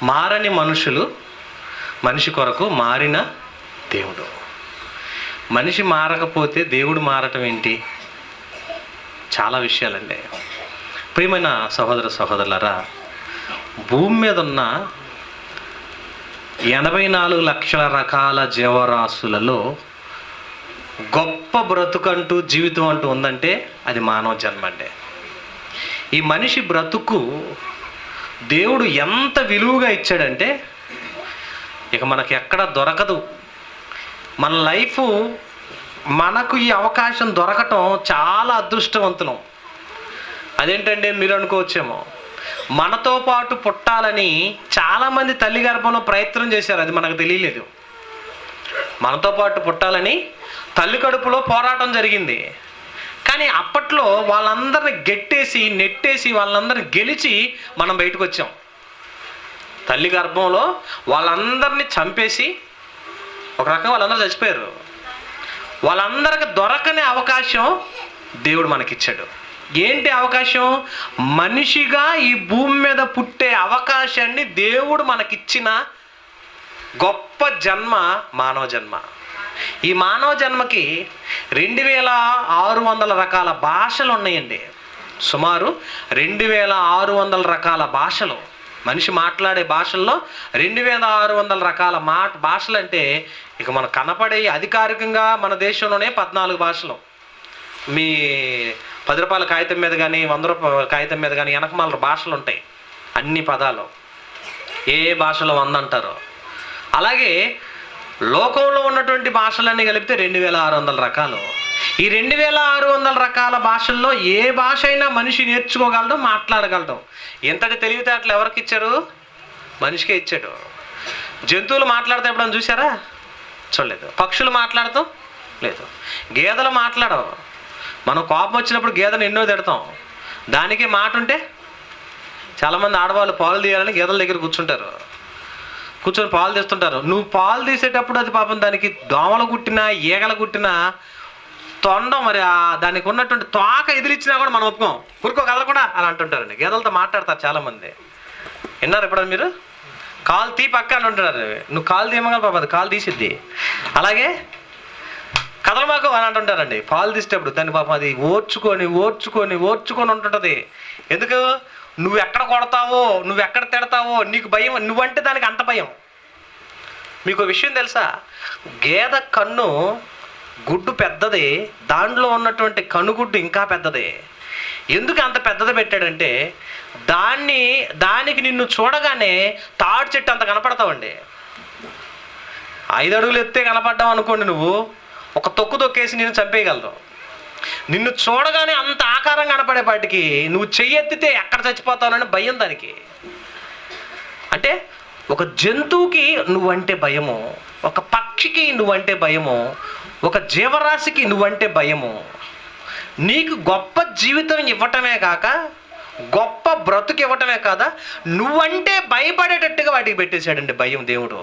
మారని మనుషులు, మనిషి కొరకు మారిన దేవుడు. మనిషి మారకపోతే దేవుడు మారటం ఏంటి? చాలా విషయాలండి. ప్రియమైన సహోదర సహోదరులారా, భూమి మీద ఉన్న 84 లక్షల రకాల జీవరాశులలో గొప్ప బ్రతుకంటూ జీవితం అంటూ ఉందంటే అది మానవ జన్మ అండి. ఈ మనిషి బ్రతుకు దేవుడు ఎంత విలువగా ఇచ్చాడంటే ఇక మనకి ఎక్కడ దొరకదు. మన లైఫ్, మనకు ఈ అవకాశం దొరకటం చాలా అదృష్టవంతులం. అదేంటంటే మీరు అనుకోవచ్చేమో, మనతో పాటు పుట్టాలని చాలామంది తల్లి గర్భంలో ప్రయత్నం చేశారు, అది మనకు తెలియలేదు. మనతో పాటు పుట్టాలని తల్లి కడుపులో పోరాటం జరిగింది. కానీ అప్పట్లో వాళ్ళందరిని గెట్టేసి నెట్టేసి వాళ్ళందరిని గెలిచి మనం బయటకు వచ్చాం. తల్లి గర్భంలో వాళ్ళందరినీ చంపేసి ఒక రకంగా వాళ్ళందరూ చచ్చిపోయారు. వాళ్ళందరికి దొరకని అవకాశం దేవుడు మనకిచ్చాడు. ఏంటి అవకాశం? మనిషిగా ఈ భూమి మీద పుట్టే అవకాశాన్ని దేవుడు మనకిచ్చిన గొప్ప జన్మ మానవ జన్మ. ఈ మానవ జన్మకి 2600 రకాల భాషలు ఉన్నాయండి. సుమారు 2600 రకాల భాషలు. మనిషి మాట్లాడే భాషల్లో 2600 రకాల భాషలు అంటే ఇక మనకు కనపడే అధికారికంగా మన దేశంలోనే 14 భాషలు. మీ 10 రూపాయల కాగితం మీద కానీ 100 రూపాయల కాగితం మీద కానీ వెనకమాల భాషలు ఉంటాయి, అన్ని పదాలు. ఏ భాషలో 100 అంటారో అలాగే లోకంలో ఉన్నటువంటి భాషలన్నీ కలిపితే 2600 రకాలు. ఈ 2600 రకాల భాషల్లో ఏ భాష అయినా మనిషి నేర్చుకోగలడు, మాట్లాడగలడు. ఎంతటి తెలివితేటలు ఎవరికి ఇచ్చారు? మనిషికే ఇచ్చాడు. జంతువులు మాట్లాడితే ఎప్పుడైనా చూసారా? చూడలేదు. పక్షులు మాట్లాడతాం లేదు. గేదెలు మాట్లాడవు. మనం కోపం వచ్చినప్పుడు గేదెను ఎన్నో తిడతాం, దానికి మాట ఉంటే చాలామంది ఆడవాళ్ళు పాలు తీయాలని గేదెల దగ్గర కూర్చొని పాలు తీస్తుంటారు. నువ్వు పాలు తీసేటప్పుడు అది పాపం దానికి దోమలు కుట్టినా ఈగలు కుట్టినా తొండం మరి దానికి ఉన్నటువంటి తోక ఎదిరిచ్చినా కూడా మనం ఒప్పుకోం. ఊరుకో కదలకుండా అని అంటుంటారండి. గేదెలతో మాట్లాడతారు చాలామంది. విన్నారు ఎప్పుడన్నా మీరు? కాలు తీ పక్క అని అంటున్నారు. నువ్వు కాలు తీయమగా పాపం అది కాలు తీసిద్ది. అలాగే కదలమాకు అని అంటుంటారండి. పాలు తీసేటప్పుడు దాన్ని పాపం అది ఓర్చుకొని ఉంటుంటుంది. ఎందుకు? నువ్వు ఎక్కడ కొడతావో, నువ్వు ఎక్కడ తిడతావో నీకు భయం. నువ్వంటే దానికి అంత భయం. మీకు విషయం తెలుసా? గేదె కన్ను గుడ్డు పెద్దది, దాంట్లో ఉన్నటువంటి కనుగుడ్డు ఇంకా పెద్దది. ఎందుకు అంత పెద్దది పెట్టాడంటే దానికి నిన్ను చూడగానే తాడు చెట్టు అంత కనపడతావండి. 5 అడుగులు ఎత్తే కనపడ్డావు అనుకోండి, నువ్వు ఒక తొక్కేసి నేను చంపేయగలదు. నిన్ను చూడగానే అంత ఆకారం కనపడేపాటికి నువ్వు చెయ్యెత్తితే ఎక్కడ చచ్చిపోతావని భయం దానికి. అంటే ఒక జంతువుకి నువ్వంటే భయము, ఒక పక్షికి నువ్వంటే భయము, ఒక జీవరాశికి నువ్వంటే భయము. నీకు గొప్ప జీవితం ఇవ్వటమే కాక గొప్ప బ్రతుకు ఇవ్వటమే కాదా, నువ్వంటే భయపడేటట్టుగా వాటికి పెట్టేశాడండి భయం దేవుడు.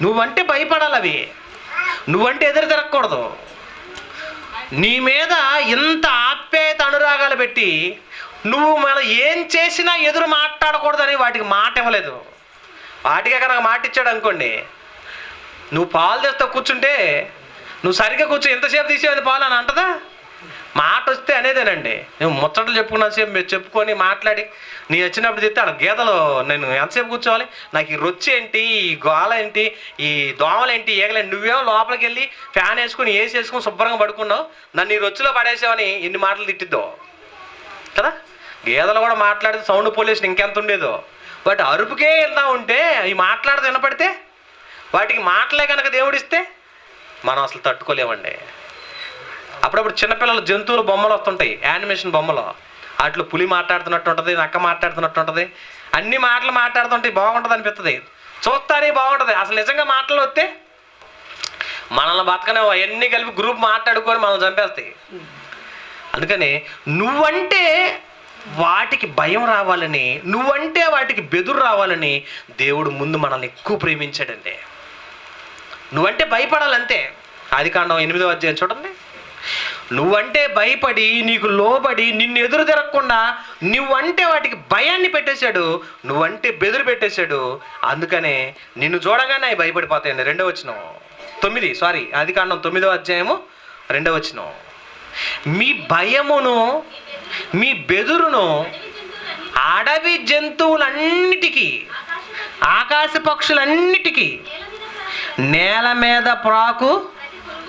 నువ్వంటే భయపడాలి అవి, నువ్వంటే ఎదురు తిరగకూడదు. నీ మీద ఇంత ఆప్యాయత అనురాగాలు పెట్టి నువ్వు మన ఏం చేసినా ఎదురు మాట్లాడకూడదని వాటికి మాట ఇవ్వలేదు. వాటికే కనుక మాట ఇచ్చాడు అనుకోండి, నువ్వు పాలు తెస్తా కూర్చుంటే నువ్వు సరిగ్గా కూర్చో, ఎంతసేపు తీసేది పాలు అని అంటదా? మాట వస్తే అనేదేనండి. నువ్వు ముచ్చట్లు చెప్పుకున్నంతసేపు మీరు చెప్పుకొని మాట్లాడి నీ వచ్చినప్పుడు చెప్తే గీతలు నేను ఎంతసేపు కూర్చోవాలి, నాకు ఈ రొచ్చి ఏంటి, ఈ గోల ఏంటి, ఈ దోమలేంటి, ఈగలేంటి, నువ్వేమో లోపలికి వెళ్ళి ఫ్యాన్ వేసుకొని ఏసీ వేసుకొని శుభ్రంగా పడుకున్నావు, నన్ను ఈ రొచ్చులో పడేసావని ఎన్ని మాటలు తిట్టిద్దో కదా. గేదెలు కూడా మాట్లాడితే సౌండ్ పొల్యూషన్ ఇంకెంత ఉండేదో. వాటి అరుపుకే వెళ్తా ఉంటే ఈ మాట్లాడితే వినపడితే వాటికి మాటలే కనుక దేవుడిస్తే మనం అసలు తట్టుకోలేమండి. అప్పుడప్పుడు చిన్నపిల్లలు జంతువుల బొమ్మలు వస్తుంటాయి, యానిమేషన్ బొమ్మలు. వాటిలో పులి మాట్లాడుతున్నట్టు ఉంటుంది, నక్క మాట్లాడుతున్నట్టు ఉంటుంది, అన్ని మాటలు మాట్లాడుతుంటాయి. బాగుంటుంది అనిపిస్తుంది, చూస్తానే బాగుంటుంది. అసలు నిజంగా మాటలు వస్తే మనల్ని బతకనే అవన్నీ కలిపి గ్రూప్ మాట్లాడుకొని మనల్ని చంపేస్తాయి. అందుకని నువ్వంటే వాటికి భయం రావాలని, నువ్వంటే వాటికి బెదురు రావాలని దేవుడు ముందు మనల్ని ఎక్కువ ప్రేమించాడండి. నువ్వంటే భయపడాలంతే. ఆదికాండం 8వ అధ్యాయం చూడండి. నువ్వంటే భయపడి, నీకు లోబడి, నిన్ను ఎదురు తిరగకుండా నువ్వంటే వాటికి భయాన్ని పెట్టేశాడు, నువ్వంటే బెదురు పెట్టేశాడు. అందుకనే నిన్ను చూడగానే అవి భయపడిపోతాయండి. 2వ వచనం 9 ఆదికాండం 9వ అధ్యాయము 2వ వచనం. మీ భయమును మీ బెదురును అడవి జంతువులన్నిటికీ, ఆకాశ పక్షులన్నిటికీ, నేల మీద ప్రాకు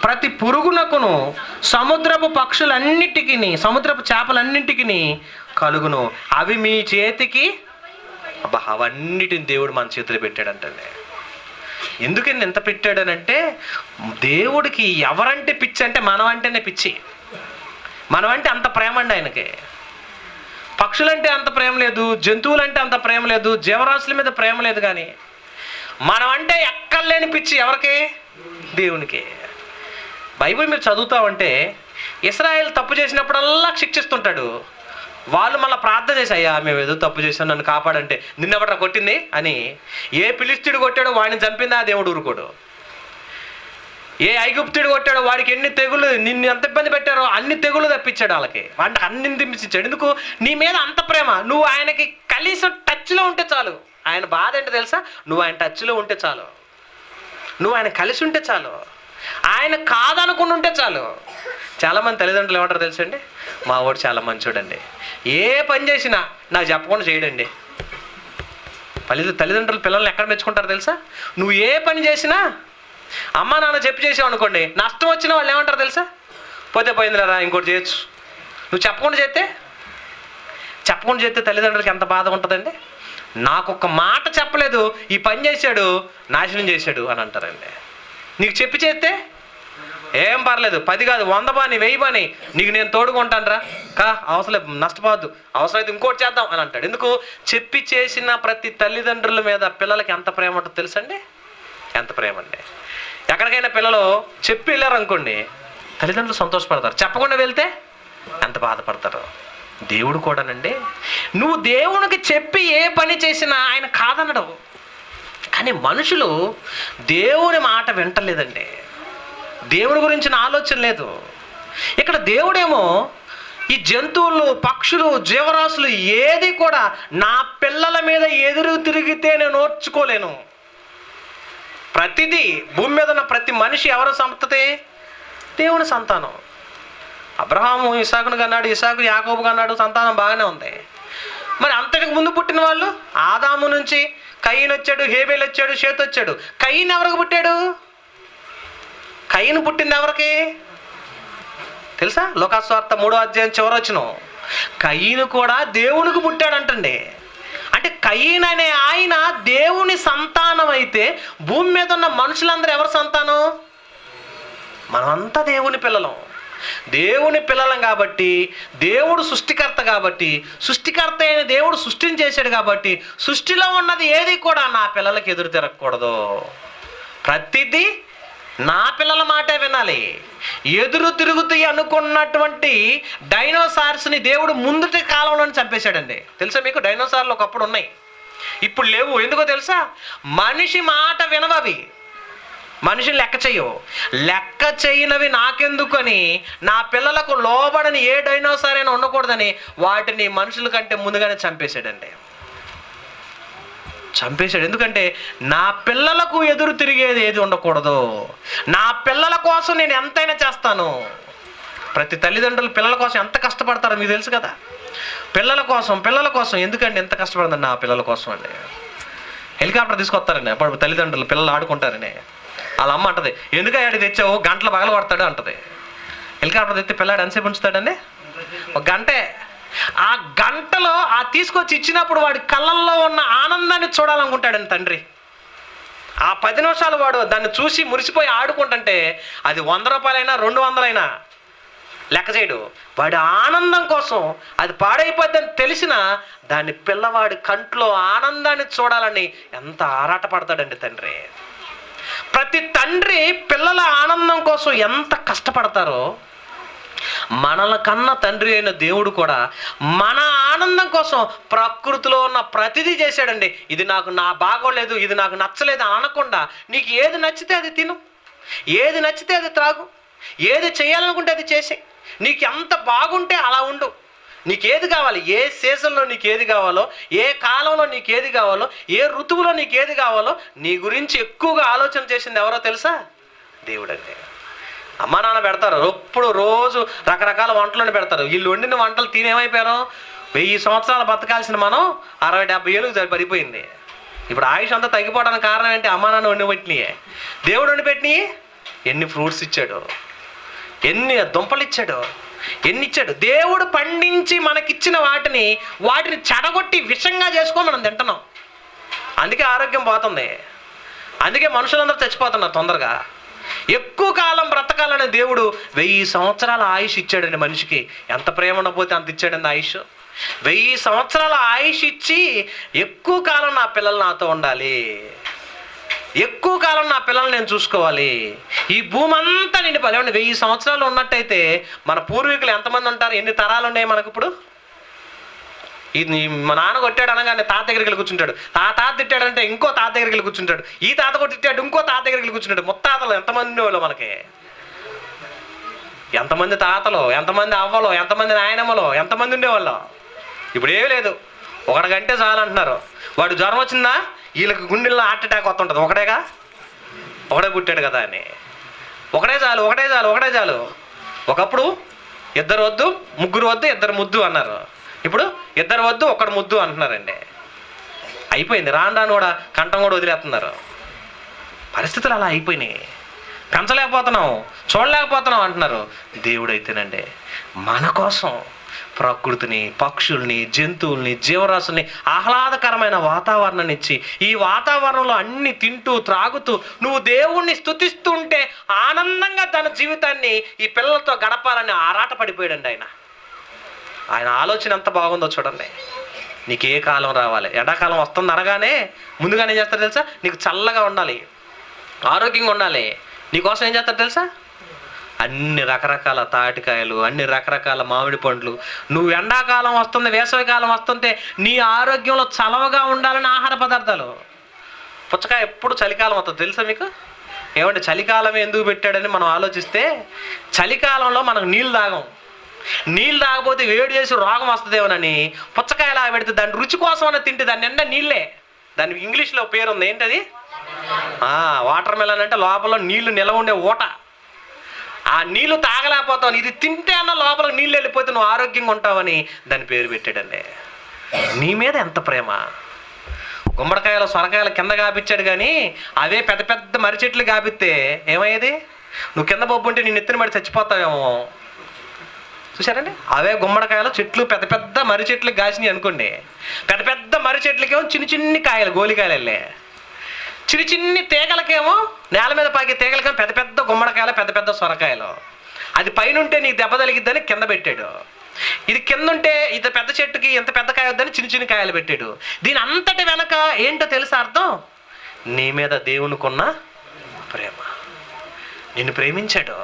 ప్రతి పురుగునకును, సముద్రపు పక్షులన్నిటికీ, సముద్రపు చేపలన్నింటికి కలుగును. అవి మీ చేతికి. అబ్బా, అవన్నిటిని దేవుడు మన చేతిలో పెట్టాడంటే. ఎందుకని ఎంత పెట్టాడనంటే, దేవుడికి ఎవరంటే పిచ్చి అంటే మనం అంటేనే పిచ్చి. మనం అంటే అంత ప్రేమ అండి ఆయనకి. పక్షులంటే అంత ప్రేమ లేదు, జంతువులంటే అంత ప్రేమ లేదు, జీవరాశుల మీద ప్రేమ లేదు. కానీ మనం అంటే ఎక్కర్లేని పిచ్చి ఎవరికి? దేవునికి. బైబిల్ మీరు చదువుతామంటే ఇశ్రాయేల్ తప్పు చేసినప్పుడల్లా శిక్షిస్తుంటాడు. వాళ్ళు మళ్ళీ ప్రార్థన చేసి, అయ్యా మేము ఏదో తప్పు చేసాం, నన్ను కాపాడంటే, నిన్నెవట్రా కొట్టింది అని. ఏ ఫిలిష్తీయుడు కొట్టాడో వాడిని చంపిందా దేవుడు ఊరుకోడు. ఏ ఐగుప్తుడు కొట్టాడో వాడికి ఎన్ని తెగులు, నిన్ను ఎంత ఇబ్బంది పెట్టారో అన్ని తెగులు తప్పించాడు వాళ్ళకి. వాడిని అన్ని దింపించాడు. ఎందుకు? నీ మీద అంత ప్రేమ. నువ్వు ఆయనకి కనీసం టచ్లో ఉంటే చాలు. ఆయన బాధ ఏంటో తెలుసా? నువ్వు ఆయన టచ్లో ఉంటే చాలు, నువ్వు ఆయన కలిసి ఉంటే చాలు, ఆయన కాదనుకుని ఉంటే చాలు. చాలామంది తల్లిదండ్రులు ఏమంటారు తెలుసండి? మా వాడు చాలా మంచోడండి, ఏ పని చేసినా నాకు చెప్పకుండా చేయడండి. తల్లిదండ్రులు పిల్లల్ని ఎక్కడ మెచ్చుకుంటారు తెలుసా? నువ్వు ఏ పని చేసినా అమ్మ నాన్న చెప్పి చేసావు అనుకోండి, నష్టం వచ్చిన వాళ్ళు ఏమంటారు తెలుసా? పోతే పోయిందిలేరా, ఇంకోటి చేయొచ్చు. నువ్వు చెప్పకుండా చేస్తే తల్లిదండ్రులకి ఎంత బాధ ఉంటుందండి. నాకు ఒక మాట చెప్పలేదు, ఈ పని చేశాడు, నాశనం చేశాడు అని అంటారండి. నీకు చెప్పి చేస్తే ఏం పర్లేదు, 10 కాదు 100 బాని 1000 బాని నీకు నేను తోడుకుంటాను రా, అవసరం నష్టపోవద్దు, అవసరమైతే ఇంకోటి చేద్దాం అని అంటాడు. ఎందుకు? చెప్పి చేసిన ప్రతి తల్లిదండ్రుల మీద పిల్లలకి ఎంత ప్రేమ ఉంటుంది తెలుసండి? ఎంత ప్రేమ అండి. ఎక్కడికైనా పిల్లలు చెప్పి వెళ్ళారు అనుకోండి, తల్లిదండ్రులు సంతోషపడతారు. చెప్పకుండా వెళ్తే ఎంత బాధపడతారు. దేవుడు కూడానండి, నువ్వు దేవునికి చెప్పి ఏ పని చేసినా ఆయన కాదనడు. కానీ మనుషులు దేవుని మాట వింటలేదండి. దేవుని గురించిన ఆలోచన లేదు. ఇక్కడ దేవుడేమో ఈ జంతువులు, పక్షులు, జీవరాశులు ఏది కూడా నా పిల్లల మీద ఎదురు తిరిగితే నేను ఓర్చుకోలేను. ప్రతిదీ భూమి మీద ఉన్న ప్రతి మనిషి ఎవరు సంతతి? దేవుని సంతానం. అబ్రహాము ఇసాకును కన్నాడు, ఇసాకు యాకోబు కన్నాడు, సంతానం బాగానే ఉంది. మరి అంతటికి ముందు పుట్టిన వాళ్ళు ఆదాము నుంచి కయీన్ వచ్చాడు, హేబేల్ వచ్చాడు, షేతు వచ్చాడు. కయీన్ ఎవరికి పుట్టాడు? కయీన్ పుట్టింది ఎవరికి తెలుసా? లోకాసువార్త 3వ అధ్యాయం చివరి వచనం. కయీను కూడా దేవునికి పుట్టాడంటండి. అంటే కయీన్ అనే ఆయన దేవుని సంతానం అయితే భూమి మీద ఉన్న మనుషులందరూ ఎవరి సంతానం? మనమంతా దేవుని పిల్లలం. దేవుని పిల్లలం కాబట్టి, దేవుడు సృష్టికర్త కాబట్టి, సృష్టికర్త అయిన దేవుడు సృష్టిని చేశాడు కాబట్టి, సృష్టిలో ఉన్నది ఏది కూడా నా పిల్లలకి ఎదురు తిరగకూడదు. ప్రతిదీ నా పిల్లల మాటే వినాలి. ఎదురు తిరుగుతాయి అనుకున్నటువంటి డైనోసార్స్ని దేవుడు ముందుటి కాలంలోనే చంపేశాడండి. తెలుసా మీకు? డైనోసార్లు ఒకప్పుడు ఉన్నాయి, ఇప్పుడు లేవు. ఎందుకో తెలుసా? మనిషి మాట వినవవి, మనిషిని లెక్క చెయ్యవు. లెక్క చేయనవి నాకెందుకని, నా పిల్లలకు లోబడని ఏ డైనోసార్ అయినా ఉండకూడదని వాటిని మనుషుల కంటే ముందుగానే చంపేశాడండి. ఎందుకంటే నా పిల్లలకు ఎదురు తిరిగేది ఏది ఉండకూడదు. నా పిల్లల కోసం నేను ఎంతైనా చేస్తాను. ప్రతి తల్లిదండ్రులు పిల్లల కోసం ఎంత కష్టపడతారో మీకు తెలుసు కదా. పిల్లల కోసం ఎందుకంటే ఎంత కష్టపడుతుంది నా పిల్లల కోసం అండి. హెలికాప్టర్ తీసుకొస్తారండి అప్పుడు తల్లిదండ్రులు, పిల్లలు ఆడుకుంటారని. వాళ్ళ అమ్మ అంటది, ఎందుకు ఆడి తెచ్చావు, గంటలు పగల కొడతాడు అంటది. హెలికాప్టర్ తెచ్చి పిల్లాడు ఎంతసేపు ఉంచుతాడండి? 1 గంటే. ఆ గంటలో ఆ తీసుకొచ్చి ఇచ్చినప్పుడు వాడి కళ్ళల్లో ఉన్న ఆనందాన్ని చూడాలనుకుంటాడండి తండ్రి. ఆ 10 నిమిషాలు వాడు దాన్ని చూసి మురిసిపోయి ఆడుకుంటుంటే అది 100 రూపాయలైనా 200 లెక్క చేయడు. వాడి ఆనందం కోసం అది పాడైపోద్దని తెలిసిన దాన్ని పిల్లవాడి కంట్లో ఆనందాన్ని చూడాలని ఎంత ఆరాటపడతాడండి తండ్రి. ప్రతి తండ్రి పిల్లల ఆనందం కోసం ఎంత కష్టపడతారో, మనల కన్నా తండ్రి అయిన దేవుడు కూడా మన ఆనందం కోసం ప్రకృతిలో ఉన్న ప్రతిదీ చేశాడండి. ఇది నాకు నా బాగోలేదు, ఇది నాకు నచ్చలేదు అనకుండా నీకు ఏది నచ్చితే అది తిను, ఏది నచ్చితే అది త్రాగు, ఏది చేయాలనుకుంటే అది చేసే, నీకు ఎంత బాగుంటే అలా ఉండు. నీకేది కావాలి, ఏ సీజన్లో నీకేది కావాలో, ఏ కాలంలో నీకేది కావాలో, ఏ ఋతువులో నీకేది కావాలో నీ గురించి ఎక్కువగా ఆలోచన చేసింది ఎవరో తెలుసా? దేవుడండి. అమ్మా నాన్న పెడతారు, ఎప్పుడు రోజు రకరకాల వంటలను పెడతారు. వీళ్ళు వండిన వంటలు తినేమైపోయారు? 1000 సంవత్సరాలు బతకాల్సిన మనం 60-70 ఏళ్ళకి పడిపోయింది. ఇప్పుడు ఆయుష్ అంతా తగ్గిపోవడానికి కారణం ఏంటి? అమ్మా నాన్న వండి పెట్టినాయే. దేవుడు వండి పెట్టినాయి. ఎన్ని ఫ్రూట్స్ ఇచ్చాడు, ఎన్ని దుంపలు ఇచ్చాడు, ఎన్ని ఇచ్చాడు. దేవుడు పండించి మనకిచ్చిన వాటిని చెడగొట్టి విషంగా చేసుకొని మనం తింటున్నాం. అందుకే ఆరోగ్యం పోతుంది, అందుకే మనుషులందరూ చచ్చిపోతున్నారు తొందరగా. ఎక్కువ కాలం బ్రతకాలనే దేవుడు 1000 సంవత్సరాల ఆయుష్ ఇచ్చాడండి మనిషికి. ఎంత ప్రేమ ఉండకపోతే అంత ఇచ్చాడండి ఆయుష్. 1000 సంవత్సరాల ఆయుష్ ఇచ్చి ఎక్కువ కాలం నా పిల్లలు నాతో ఉండాలి, ఎక్కువ కాలం నా పిల్లల్ని నేను చూసుకోవాలి, ఈ భూమి అంతా నిండిపోవాలి. 1000 సంవత్సరాలు ఉన్నట్టయితే మన పూర్వీకులు ఎంతమంది ఉంటారు? ఎన్ని తరాలు ఉన్నాయి మనకు? ఇప్పుడు ఇది మా నాన్న కొట్టాడు అనగానే తాత దగ్గరికి వెళ్ళి కూర్చుంటాడు, ఆ తాత తిట్టాడంటే ఇంకో తాత దగ్గరికి వెళ్ళి కూర్చుంటాడు, ఈ తాత కూడా తిట్టాడు ఇంకో తాత దగ్గరికి వెళ్ళి కూర్చుంటాడు. ముత్తాతలు ఎంతమంది ఉండేవాళ్ళు మనకి? ఎంతమంది తాతలు, ఎంతమంది అవ్వలు, ఎంతమంది నాయనమ్మలు, ఎంతమంది ఉండేవాళ్ళు? ఇప్పుడు ఏమీ లేదు. ఒకటికంటే చాలు అంటున్నారు. వాడు జ్వరం వచ్చిందా వీళ్ళకి గుండెల్లో హార్ట్ అటాక్ వస్తుంటుంది. ఒకడే పుట్టాడు కదా అని. ఒకటే చాలు. ఒకప్పుడు 2 వద్దు 3 వద్దు 2 ముద్దు అన్నారు. ఇప్పుడు 2 వద్దు 1 ముద్దు అంటున్నారండి. అయిపోయింది. రాను కూడా కంఠం కూడా వదిలేస్తున్నారు. పరిస్థితులు అలా అయిపోయినాయి. పెంచలేకపోతున్నాం, చూడలేకపోతున్నాం అంటున్నారు. దేవుడైతేనండి మన కోసం ప్రకృతిని, పక్షుల్ని, జంతువుల్ని, జీవరాశుల్ని ఆహ్లాదకరమైన వాతావరణాన్ని ఇచ్చి, ఈ వాతావరణంలో అన్ని తింటూ త్రాగుతూ నువ్వు దేవుణ్ణి స్తుతిస్తూ ఉంటే ఆనందంగా తన జీవితాన్ని ఈ పిల్లలతో గడపాలని ఆరాట పడిపోయాడండి ఆయన ఆలోచన ఎంత బాగుందో చూడండి. నీకు ఏ కాలం రావాలి? ఎండాకాలం వస్తుంది అనగానే ముందుగానే ఏం చేస్తారు తెలుసా? నీకు చల్లగా ఉండాలి, ఆరోగ్యంగా ఉండాలి. నీకోసం ఏం చేస్తారు తెలుసా? అన్ని రకరకాల తాటికాయలు, అన్ని రకరకాల మామిడి పండ్లు. నువ్వు ఎండాకాలం వస్తుంది, వేసవికాలం వస్తుంటే నీ ఆరోగ్యంలో చలవగా ఉండాలని ఆహార పదార్థాలు. పుచ్చకాయ ఎప్పుడు చలికాలం వస్తుంది తెలుసా మీకు? ఏమంటే చలికాలమే ఎందుకు పెట్టాడని మనం ఆలోచిస్తే, చలికాలంలో మనకు నీళ్ళు తాగపోతే వేడి చేసి రోగం వస్తుందేమోనని పుచ్చకాయ ఎలా పెడితే దాని రుచి కోసమని తింటే దాని నిండా నీళ్ళే. దానికి ఇంగ్లీష్లో పేరు ఉంది, ఏంటది? Water melon. అంటే లోపల నీళ్లు నిలవ ఉండే ఊట. ఆ నీళ్లు తాగలేకపోతావు, ఇది తింటే అన్న లోపల నీళ్ళు వెళ్ళిపోతే నువ్వు ఆరోగ్యంగా ఉంటావని దాని పేరు పెట్టాడండి. నీ మీద ఎంత ప్రేమ! గుమ్మడికాయలు సొరకాయలు కింద కాపిచ్చాడు, కానీ అవే పెద్ద పెద్ద మర్రి చెట్లు కాపిస్తే ఏమయ్యేది? నువ్వు కింద బొబ్బుంటే నేను ఎత్తున పడి చచ్చిపోతావేమో. చూసారండి? అవే గుమ్మడికాయలు చెట్లు పెద్ద పెద్ద మర్రి చెట్లు కాసినాయి అనుకోండి, పెద్ద పెద్ద మర్రి చెట్లకేమో చిన్ని కాయలు, గోలికాయలు వెళ్ళే. చిన్ని తీగలకేమో, నేల మీద పాకే తీగలకేమో పెద్ద పెద్ద గుమ్మడికాయలు, పెద్ద పెద్ద సొరకాయలు. అది పైన ఉంటే నీకు దెబ్బ తగిలిద్దని కింద పెట్టాడు. ఇది కింద ఉంటే ఇది పెద్ద చెట్టుకి ఎంత పెద్ద కాయ వద్దని చిన్ని కాయలు పెట్టాడు. దీని అంతటి వెనక ఏంటో తెలుసా అర్థం? నీ మీద దేవునికున్న ప్రేమ. నిన్ను ప్రేమించాడు,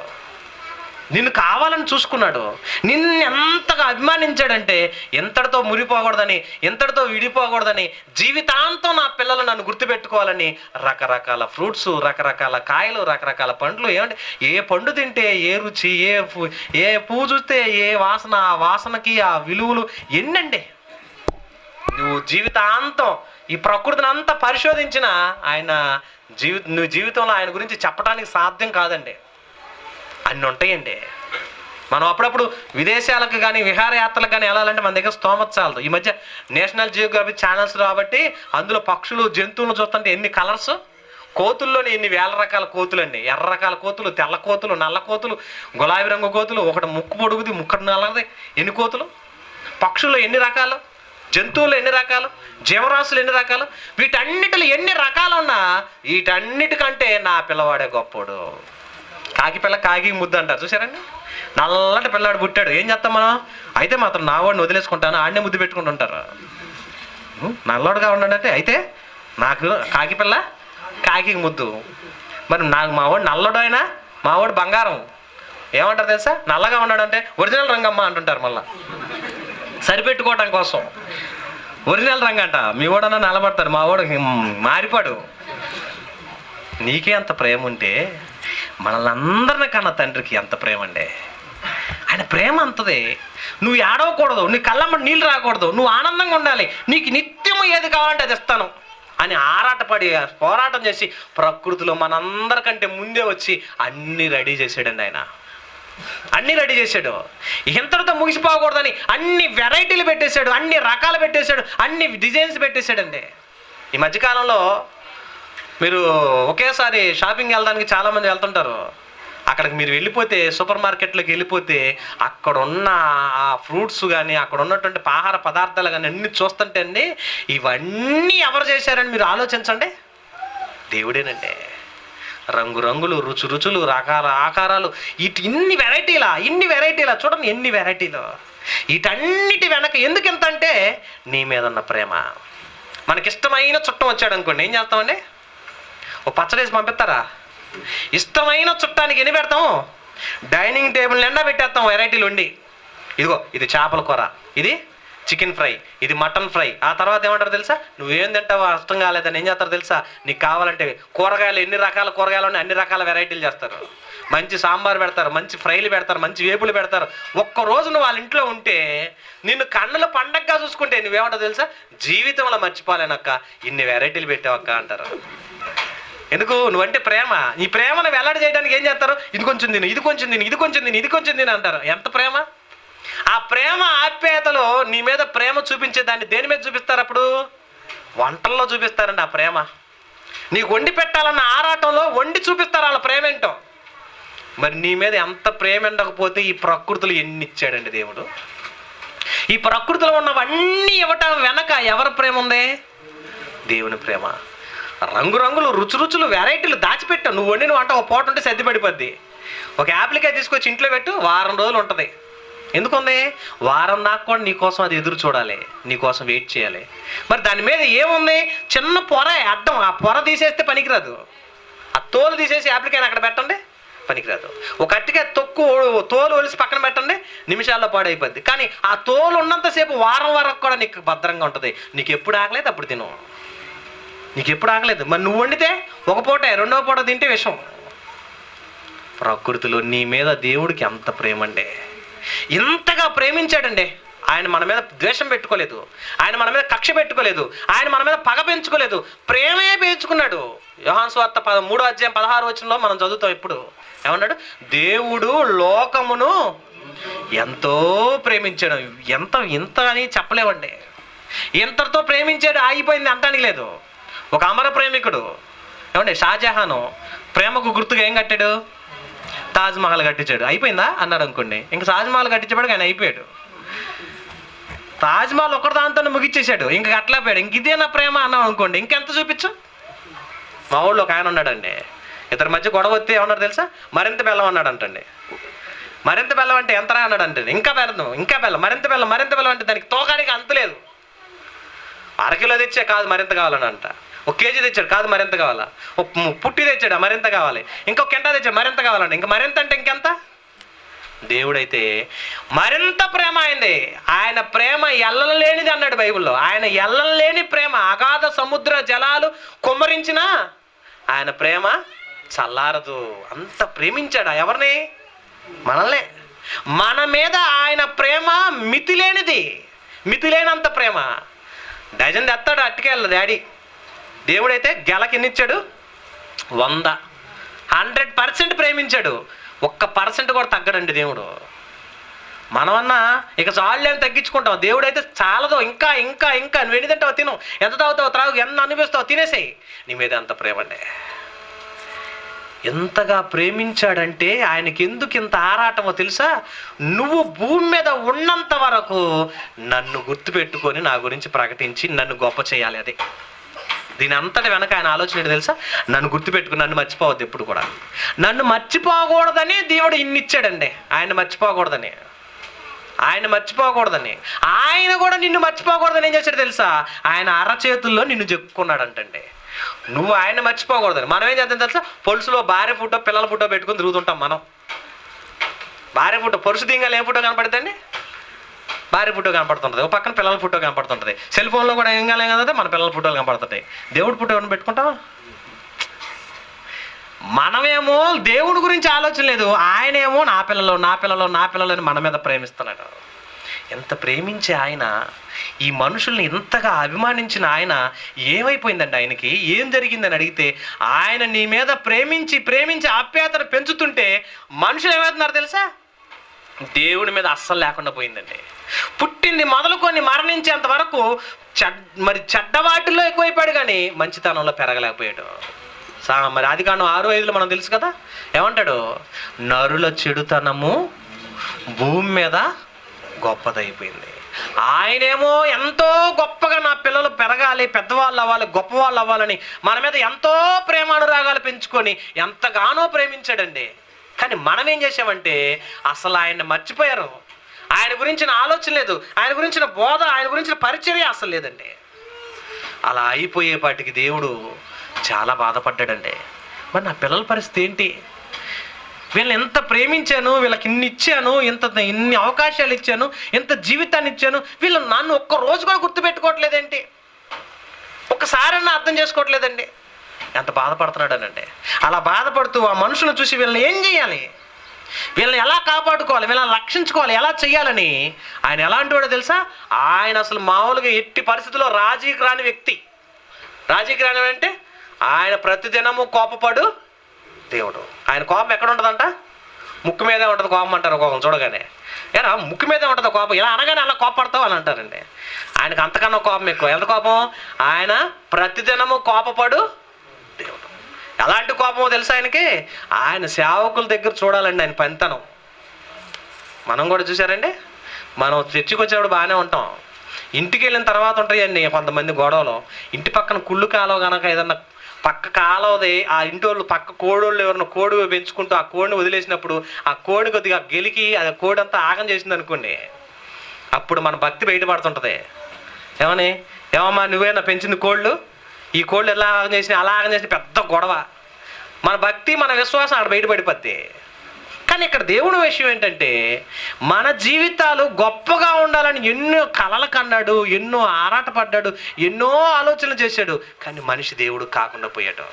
నిన్ను కావాలని చూసుకున్నాడు, నిన్ను ఎంతగా అభిమానించాడంటే ఎంతటితో మురిపోకూడదని, ఎంతటితో విడిపోకూడదని, జీవితాంతం నా పిల్లలు నన్ను గుర్తుపెట్టుకోవాలని రకరకాల ఫ్రూట్స్, రకరకాల కాయలు, రకరకాల పండ్లు. ఏమంటే ఏ పండు తింటే ఏ రుచి, ఏ పువ్వు చూస్తే ఏ వాసన, ఆ వాసనకి ఆ విలువలు ఎన్నండి. నువ్వు జీవితాంతం ఈ ప్రకృతిని అంతా పరిశోధించిన నువ్వు జీవితంలో ఆయన గురించి చెప్పడానికి సాధ్యం కాదండి. అన్నీ ఉంటాయండి. మనం అప్పుడప్పుడు విదేశాలకు కానీ విహారయాత్రలకు కానీ వెళ్ళాలంటే మన దగ్గర స్తోమత చాలదు. ఈ మధ్య నేషనల్ జియోగ్రఫిక్ ఛానల్స్ కాబట్టి అందులో పక్షులు, జంతువులను చూస్తుంటే ఎన్ని కలర్స్, కోతుల్లోని ఎన్ని వేల రకాల కోతులు అండి. ఎర్ర రకాల కోతులు, తెల్ల కోతులు, నల్ల కోతులు, గులాబీ రంగు కోతులు, ఒకటి ముక్కు పొడుగుది, ముక్కటి నల్లది. ఎన్ని కోతులు! పక్షుల్లో ఎన్ని రకాలు, జంతువులు ఎన్ని రకాలు, జీవరాశులు ఎన్ని రకాలు. వీటన్నిటిలో ఎన్ని రకాలు ఉన్నా వీటన్నిటికంటే నా పిల్లవాడే గొప్పోడు. కాకి పిల్ల కాకి ముద్దు అంటారు, చూసారండి? నల్లటి పిల్లాడు పుట్టాడు, ఏం చేస్తాం మనం? అయితే మాత్రం నా వాడిని వదిలేసుకుంటాను, ఆడనే ముద్దు పెట్టుకుంటూ ఉంటారు. నల్లవాడుగా ఉన్నాడంటే అయితే నాకు కాకి పిల్ల కాకి ముద్దు. మరి నాకు మావాడు నల్లడు అయినా మావాడు బంగారం. ఏమంటారు తెలుసా? నల్లగా ఉన్నాడంటే ఒరిజినల్ రంగమ్మ అంటుంటారు. మళ్ళా సరిపెట్టుకోవటం కోసం ఒరిజినల్ రంగు అంట. మీ వాడన్నా నల్లబడతాడు, మా వాడు మారిపాడు. నీకే అంత ప్రేమ ఉంటే మనల్ని అందరిని కన్నా తండ్రికి ఎంత ప్రేమ అండి. ఆయన ప్రేమ అంతదే. నువ్వు ఏడవకూడదు, నీ కళ్ళమ్మ నీళ్ళు రాకూడదు, నువ్వు ఆనందంగా ఉండాలి, నీకు నిత్యము ఏది కావాలంటే అది ఇస్తాను అని ఆరాటపడి పోరాటం చేసి ప్రకృతిలో మనందరికంటే ముందే వచ్చి అన్నీ రెడీ చేసాడండి ఆయన. అన్నీ రెడీ చేశాడు. ఇంతటితో ముగిసిపోకూడదని అన్ని వెరైటీలు పెట్టేశాడు, అన్ని రకాలు పెట్టేశాడు, అన్ని డిజైన్స్ పెట్టేశాడండి. ఈ మధ్యకాలంలో మీరు ఒకేసారి షాపింగ్ వెళ్ళడానికి చాలామంది వెళ్తుంటారు. అక్కడికి మీరు వెళ్ళిపోతే, సూపర్ మార్కెట్లోకి వెళ్ళిపోతే అక్కడ ఉన్న ఆ ఫ్రూట్స్ కానీ అక్కడ ఉన్నటువంటి ఆహార పదార్థాలు కానీ అన్నీ చూస్తుంటే అండి, ఇవన్నీ ఎవరు చేశారని మీరు ఆలోచించండి. దేవుడేనండి. రంగురంగులు, రుచులు, రకాల ఆకారాలు, ఇన్ని వెరైటీలా చూడండి, ఎన్ని వెరైటీలు. వీటన్నిటి వెనక ఎందుకు ఎంత అంటే నీ మీద ఉన్న ప్రేమ. మనకిష్టమైన చుట్టం వచ్చాడు అనుకోండి, ఏం చేస్తామండి? ఓ పచ్చడేసి పంపిస్తారా? ఇష్టమైన చుట్టానికి ఎన్ని పెడతాము? డైనింగ్ టేబుల్ నిండా పెట్టేస్తాం వెరైటీలు వండి. ఇదిగో ఇది చేపల కూర, ఇది చికెన్ ఫ్రై, ఇది మటన్ ఫ్రై. ఆ తర్వాత ఏమంటారు తెలుసా? నువ్వేం తింటావో అర్థం కాలేదని ఏం చేస్తారు తెలుసా? నీకు కావాలంటే కూరగాయలు, ఎన్ని రకాల కూరగాయలు ఉన్నాయి అన్ని రకాల వెరైటీలు చేస్తారు. మంచి సాంబార్ పెడతారు, మంచి ఫ్రైలు పెడతారు, మంచి వేపులు పెడతారు. ఒక్కరోజు నువ్వు వాళ్ళ ఇంట్లో ఉంటే నిన్ను కన్నుల పండగగా చూసుకుంటే నువ్వేమంటావు తెలుసా? జీవితంలో మర్చిపోలేనక్క, ఇన్ని వెరైటీలు పెట్టావక్క అంటారు. ఎందుకు? నువ్వంటే ప్రేమ. ఈ ప్రేమను వెల్లడి చేయడానికి ఏం చేస్తారు? ఇది కొంచెం తిను, ఇది కొంచెం తిను, ఇది కొంచెం తిను, ఇది కొంచెం తిను అంటారు. ఎంత ప్రేమ! ఆ ప్రేమ ఆప్యాయతలో నీ మీద ప్రేమ చూపించే దాన్ని దేని మీద చూపిస్తారు? అప్పుడు వంటల్లో చూపిస్తారండి ఆ ప్రేమ. నీకు వండి పెట్టాలన్న ఆరాటంలో వండి చూపిస్తారు వాళ్ళ ప్రేమ ఏంటో. మరి నీ మీద ఎంత ప్రేమ ఉండకపోతే ఈ ప్రకృతిలో ఎన్ని ఇచ్చాడండి దేవుడు. ఈ ప్రకృతిలో ఉన్నవన్నీ ఇవ్వటం వెనక ఎవరి ప్రేమ ఉంది? దేవుని ప్రేమ. రంగురంగులు, రుచులు, వెరైటీలు దాచిపెట్టావు. నువ్వు వండిన వంట ఒక పూట ఉంటే సర్ది పడిపోద్ది. ఒక యాప్లికాయ తీసుకొచ్చి ఇంట్లో పెట్టు, వారం రోజులు ఉంటుంది. ఎందుకుంది? వారం దాకా కూడా నీకోసం అది ఎదురు చూడాలి, నీకోసం వెయిట్ చేయాలి. మరి దాని మీద ఏముంది? చిన్న పొర అడ్డం. ఆ పొర తీసేస్తే పనికిరాదు. ఆ తోలు తీసేసి యాప్లికాయని అక్కడ పెట్టండి, పనికిరాదు. ఒక అట్టికాయ తోలు ఒలిసి పక్కన పెట్టండి, నిమిషాల్లో పాడైపోద్ది. కానీ ఆ తోలు ఉన్నంతసేపు వారం వరకు కూడా నీకు భద్రంగా ఉంటుంది. నీకు ఎప్పుడు ఆగలేదు అప్పుడు తిను, నీకు ఎప్పుడు ఆగలేదు. మరి నువ్వు వండితే ఒక పూటే, రెండవ పూట తింటే విషం. ప్రకృతిలో నీ మీద దేవుడికి అంత ప్రేమ అండి. ఇంతగా ప్రేమించాడండి. ఆయన మన మీద ద్వేషం పెట్టుకోలేదు, ఆయన మన మీద కక్ష పెట్టుకోలేదు, ఆయన మన మీద పగ పెంచుకోలేదు, ప్రేమే పెంచుకున్నాడు. యోహాను సువార్త 3:16 మనం చదువుతాం. ఇప్పుడు ఏమన్నాడు? దేవుడు లోకమును ఎంతో ప్రేమించాడు. ఇంత అని చెప్పలేవండి. ఇంతటితో ప్రేమించాడు, ఆగిపోయింది అంటానికి లేదు. ఒక అమర ప్రేమికుడు ఏమండి, షాజహాను ప్రేమకు గుర్తుగా ఏం కట్టాడు? తాజ్మహల్ కట్టించాడు. అయిపోయిందా అన్నాడు అనుకోండి, ఇంకా తాజ్మహల్ కట్టించేవాడు ఆయన అయిపోయాడు. తాజ్మహల్ ఒకటి దాంతో ముగిచ్చేసాడు, ఇంకా కట్టలేకపోయాడు. ఇంక ఇదే నా ప్రేమ అన్నాం అనుకోండి, ఇంకెంత చూపించు. మా ఊళ్ళో ఒక ఆయన ఉన్నాడండి, ఇద్దరి మధ్య గొడవ వస్తే ఏమన్నాడు తెలుసా? మరింత బెల్లం అన్నాడు అంటండి. మరింత బెల్లం అంటే ఎంతరా అన్నాడు అంటే, ఇంకా బెల్లం, మరింత బెల్లం అంటే దానికి తోకానికి అంతలేదు. అరకిలో తెచ్చే కాదు మరింత కావాలని అంట, 1 కేజీ తెచ్చాడు కాదు మరింత కావాలా, పుట్టి తెచ్చాడు మరింత కావాలి, ఇంకొక కెంటా తెచ్చాడు మరింత కావాలండి, ఇంకా మరింత అంటే ఇంకెంత. దేవుడైతే మరింత ప్రేమ అయింది. ఆయన ప్రేమ ఎల్లలేనిది అన్నాడు బైబిల్లో. ఆయన ఎల్లలేని ప్రేమ, అగాధ సముద్ర జలాలు కుమ్మరించిన ఆయన ప్రేమ చల్లారదు. అంత ప్రేమించాడు. ఎవరిని? మనల్నే. మన మీద ఆయన ప్రేమ మితిలేనంత ప్రేమ. డజన్ తెస్తాడు అట్టుకెళ్ళ డాడీ. దేవుడైతే గెలకిన్నిచ్చాడు? 100% ప్రేమించాడు. 1% కూడా తగ్గడండి దేవుడు. మనమన్నా ఇక చాలేని తగ్గించుకుంటాం. దేవుడైతే చాలదో, ఇంకా ఇంకా ఇంకా నువ్వు ఎన్ని తింటావు తిను, ఎంత తాగుతావు త్రాగు, ఎంత అనిపిస్తావు తినేసేయి. నీ మీద అంత ప్రేమ అండి. ఎంతగా ప్రేమించాడంటే ఆయనకి ఎందుకు ఇంత ఆరాటమో తెలుసా? నువ్వు భూమి మీద ఉన్నంత వరకు నన్ను గుర్తుపెట్టుకొని నా గురించి ప్రకటించి నన్ను గొప్ప చేయాలి. అదే దీని అంతటి వెనక ఆయన ఆలోచన ఏంటి తెలుసా? నన్ను గుర్తుపెట్టుకుని నన్ను మర్చిపోవద్దు. ఎప్పుడు కూడా నన్ను మర్చిపోకూడదని దేవుడు ఇన్ని ఇచ్చాడండి. ఆయన మర్చిపోకూడదని ఆయన కూడా నిన్ను మర్చిపోకూడదని ఏం చేశాడు తెలుసా? ఆయన అరచేతుల్లో నిన్ను చెక్కున్నాడంటండి. నువ్వు ఆయన మర్చిపోకూడదని. మనం ఏం చేద్దాం తెలుసా? పొలుసులో భార్య ఫోటో, పిల్లల ఫోటో పెట్టుకుని తిరుగుతుంటాం. మనం భార్య ఫోటో, పొరుసు దింగాలి ఏం ఫోటో కనపడుతుంది? భార్య ఫోటో కనపడుతుంటుంది, ఒక పక్కన పిల్లల ఫోటో కనపడుతుంటుంది. సెల్ ఫోన్లో కూడా ఏం కాలేం కదా మన పిల్లల ఫోటోలు కనపడుతుంటాయి. దేవుడి ఫోటో ఏమైనా పెట్టుకుంటావా? మనమేమో దేవుడి గురించి ఆలోచన లేదు, ఆయనేమో నా పిల్లలు నా పిల్లలు నా పిల్లలు అని మన మీద ప్రేమిస్తున్నాడు. ఎంత ప్రేమించే ఆయన, ఈ మనుషుల్ని ఇంతగా అభిమానించిన ఆయన ఏమైపోయిందండి? ఆయనకి ఏం జరిగిందని అడిగితే, ఆయన నీ మీద ప్రేమించి ప్రేమించి ఆప్యాయతను పెంచుతుంటే మనుషులు ఏమవుతున్నారు తెలుసా? దేవుడి మీద అస్సలు లేకుండా పోయిందండి. పుట్టింది మొదలుకొని మరణించేంత వరకు చెడ్డవాటిలో ఎక్కువైపోయాడు కానీ మంచితనంలో పెరగలేకపోయాడు. మరి ఆదికాండం 6:5 మనం తెలుసు కదా, ఏమంటాడు? నరుల చెడుతనము భూమి మీద గొప్పదైపోయింది. ఆయనేమో ఎంతో గొప్పగా నా పిల్లలు పెరగాలి, పెద్దవాళ్ళు అవ్వాలి, గొప్పవాళ్ళు అవ్వాలని మన మీద ఎంతో ప్రేమానురాగాలు పెంచుకొని ఎంతగానో ప్రేమించాడండి. కానీ మనం ఏం చేసామంటే అసలు ఆయన్ని మర్చిపోయారు. ఆయన గురించిన ఆలోచన లేదు, ఆయన గురించిన బోధ, ఆయన గురించిన పరిచర్య అసలు లేదండి. అలా అయిపోయేపాటికి దేవుడు చాలా బాధపడ్డాడండి. మరి నా పిల్లల పరిస్థితి ఏంటి? వీళ్ళని ఎంత ప్రేమించాను, వీళ్ళకి ఇన్ని ఇచ్చాను, ఇన్ని అవకాశాలు ఇచ్చాను, ఎంత జీవితాన్ని ఇచ్చాను, వీళ్ళు నన్ను ఒక్క రోజు కూడా గుర్తుపెట్టుకోవట్లేదేంటి? ఒక్కసారన్నా అర్థం చేసుకోవట్లేదండి. ఎంత బాధపడుతున్నాడనండి. అలా బాధపడుతూ ఆ మనుషులను చూసి వీళ్ళని ఏం చేయాలి, వీళ్ళని ఎలా కాపాడుకోవాలి, వీళ్ళని రక్షించుకోవాలి, ఎలా చెయ్యాలని ఆయన ఎలాంటి వాడో తెలుసా? ఆయన అసలు మామూలుగా ఎట్టి పరిస్థితుల్లో రాజీకి రాని వ్యక్తి. రాజీకి రాని అంటే ఆయన ప్రతిదినము కోపపడు దేవుడు. ఆయన కోపం ఎక్కడ ఉంటుందంట? ముక్కు మీదే ఉంటుంది కోపం అంటారు కోపం చూడగానే. ఏరా ముక్కు మీదే ఉంటుంది కోపం, ఇలా అనగానే అలా కోపడతావు అని అంటారండి. ఆయనకు అంతకన్నా కోపం ఎక్కువ. ఎంత కోపం? ఆయన ప్రతిదినము కోపపడు దేవుడు. ఎలాంటి కోపమో తెలుసా ఆయనకి? ఆయన సేవకుల దగ్గర చూడాలండి ఆయన పనితనం. మనం కూడా చూసారండి, మనం చర్చికి వచ్చేవాడు బాగానే ఉంటాం, ఇంటికి వెళ్ళిన తర్వాత ఉంటాయండి కొంతమంది గొడవలు. ఇంటి పక్కన కుళ్ళు కాలువ కనుక ఏదన్నా పక్క కాలువది, ఆ ఇంటి వాళ్ళు పక్క కోడోళ్ళు ఎవరన్నా కోడి పెంచుకుంటూ ఆ కోడిని వదిలేసినప్పుడు ఆ కోడి కొద్దిగా గెలికి ఆ కోడి అంతా ఆగం చేసింది అనుకోండి, అప్పుడు మన భక్తి బయటపడుతుంటుంది. ఏమమ్మా నువ్వేనా పెంచింది కోళ్ళు, ఈ కోళ్ళు ఎలా ఆగం చేసినా అలా ఆగం చేసిన పెద్ద గొడవ. మన భక్తి మన విశ్వాసం అక్కడ బయటపడిపోద్ది. కానీ ఇక్కడ దేవుని విషయం ఏంటంటే మన జీవితాలు గొప్పగా ఉండాలని ఎన్నో కలలు కన్నాడు, ఎన్నో ఆరాటపడ్డాడు, ఎన్నో ఆలోచనలు చేశాడు. కానీ మనిషి దేవుడు కాకుండా పోయాడు.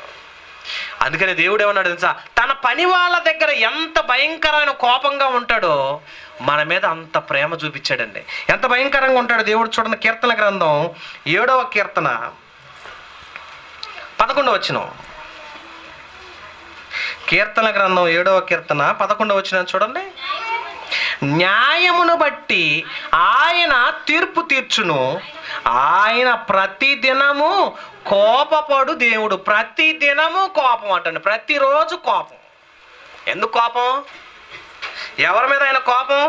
అందుకని దేవుడు ఏమన్నాడు తెలుసా? తన పని వాళ్ళ దగ్గర ఎంత భయంకరమైన కోపంగా ఉంటాడో మన మీద అంత ప్రేమ చూపించాడండి. ఎంత భయంకరంగా ఉంటాడో దేవుడు చూడండి. కీర్తన గ్రంథం 7వ కీర్తన 11వ వచనం. కీర్తన గ్రంథం 7వ కీర్తన 11వ వచనం చూడండి. న్యాయమును బట్టి ఆయన తీర్పు తీర్చును, ఆయన ప్రతిదినము కోపపడు దేవుడు. ప్రతిదినము కోపం అంటండి, ప్రతిరోజు కోపం. ఎందుకు కోపం? ఎవరి మీద ఆయన కోపం?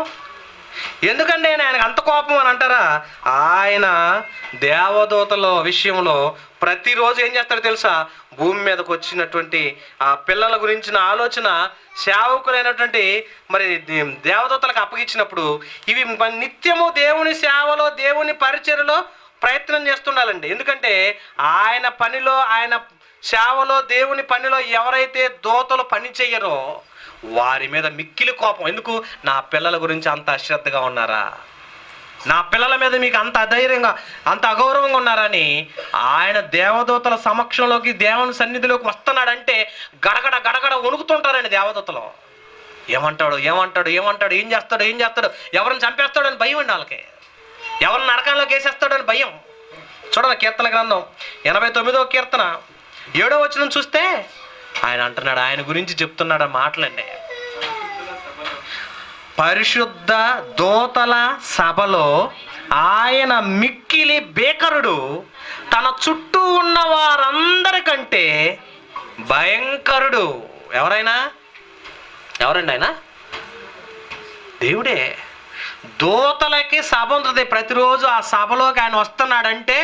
ఎందుకండి ఆయనకు అంత కోపం అని అంటారా? ఆయన దేవదూతల విషయంలో ప్రతిరోజు ఏం చేస్తాడో తెలుసా? భూమి మీదకు వచ్చినటువంటి ఆ పిల్లల గురించిన ఆలోచన సేవకులైనటువంటి మరి దేవదూతలకు అప్పగించినప్పుడు ఇవి నిత్యము దేవుని సేవలో, దేవుని పరిచర్యలో ప్రయత్నం చేస్తుండాలండి. ఎందుకంటే ఆయన పనిలో, ఆయన సేవలో, దేవుని పనిలో ఎవరైతే దూతలు పని చెయ్యరో వారి మీద మిక్కిలి కోపం. ఎందుకు? నా పిల్లల గురించి అంత అశ్రద్ధగా ఉన్నారా, నా పిల్లల మీద మీకు అంత అధైర్యంగా, అంత అగౌరవంగా ఉన్నారని ఆయన దేవదూతల సమక్షంలోకి, దేవుని సన్నిధిలోకి వస్తున్నాడంటే గడగడ గడగడ వణుకుతుంటారండి దేవదూతలు. ఏమంటాడు ఏమంటాడు ఏమంటాడు, ఏం చేస్తాడు ఏం చేస్తాడు, ఎవరిని చంపేస్తాడు అని భయం అండి వాళ్ళకి, ఎవరిని నరకంలోకి వేసేస్తాడు అని భయం. చూడండి కీర్తన గ్రంథం 89వ కీర్తన 7వ వచనం చూస్తే ఆయన అంటున్నాడు, ఆయన గురించి చెప్తున్నాడు ఆ మాటలండి. పరిశుద్ధ దూతల సభలో ఆయన మిక్కిలి భీకరుడు, తన చుట్టూ ఉన్న వారందరికంటే భయంకరుడు. ఎవరండి ఆయన? దేవుడే. దూతలకి సభ ఉంటుంది ప్రతిరోజు. ఆ సభలోకి ఆయన వస్తున్నాడంటే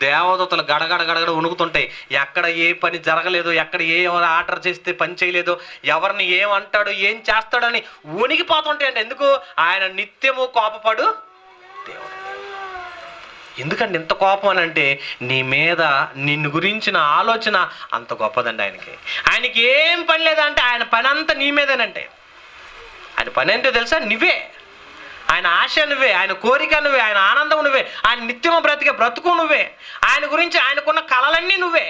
దేవదూతలు గడగడ గడగడ వణుకుతుంటాయి. ఎక్కడ ఏ పని జరగలేదు, ఎక్కడ ఏ ఆర్డర్ చేస్తే పని చేయలేదు, ఎవరిని ఏమంటాడు ఏం చేస్తాడని వణికిపోతుంటాయండి. ఎందుకు? ఆయన నిత్యము కోపపడు దేవుడు. ఎందుకంటే ఇంత కోపం అని అంటే నీ మీద, నిన్ను గురించిన ఆలోచన అంత గొప్పదండి ఆయనకి. ఆయనకి ఏం పని లేదంటే ఆయన పని అంతా నీ మీదేనంటే. ఆయన పని ఏంటో తెలుసా? నువ్వే. ఆయన ఆశ నువ్వే, ఆయన కోరిక నువ్వే, ఆయన ఆనందం నువ్వే, ఆయన నిత్యము బ్రతికే బ్రతుకు నువ్వే, ఆయన గురించి ఆయనకున్న కళలన్నీ నువ్వే.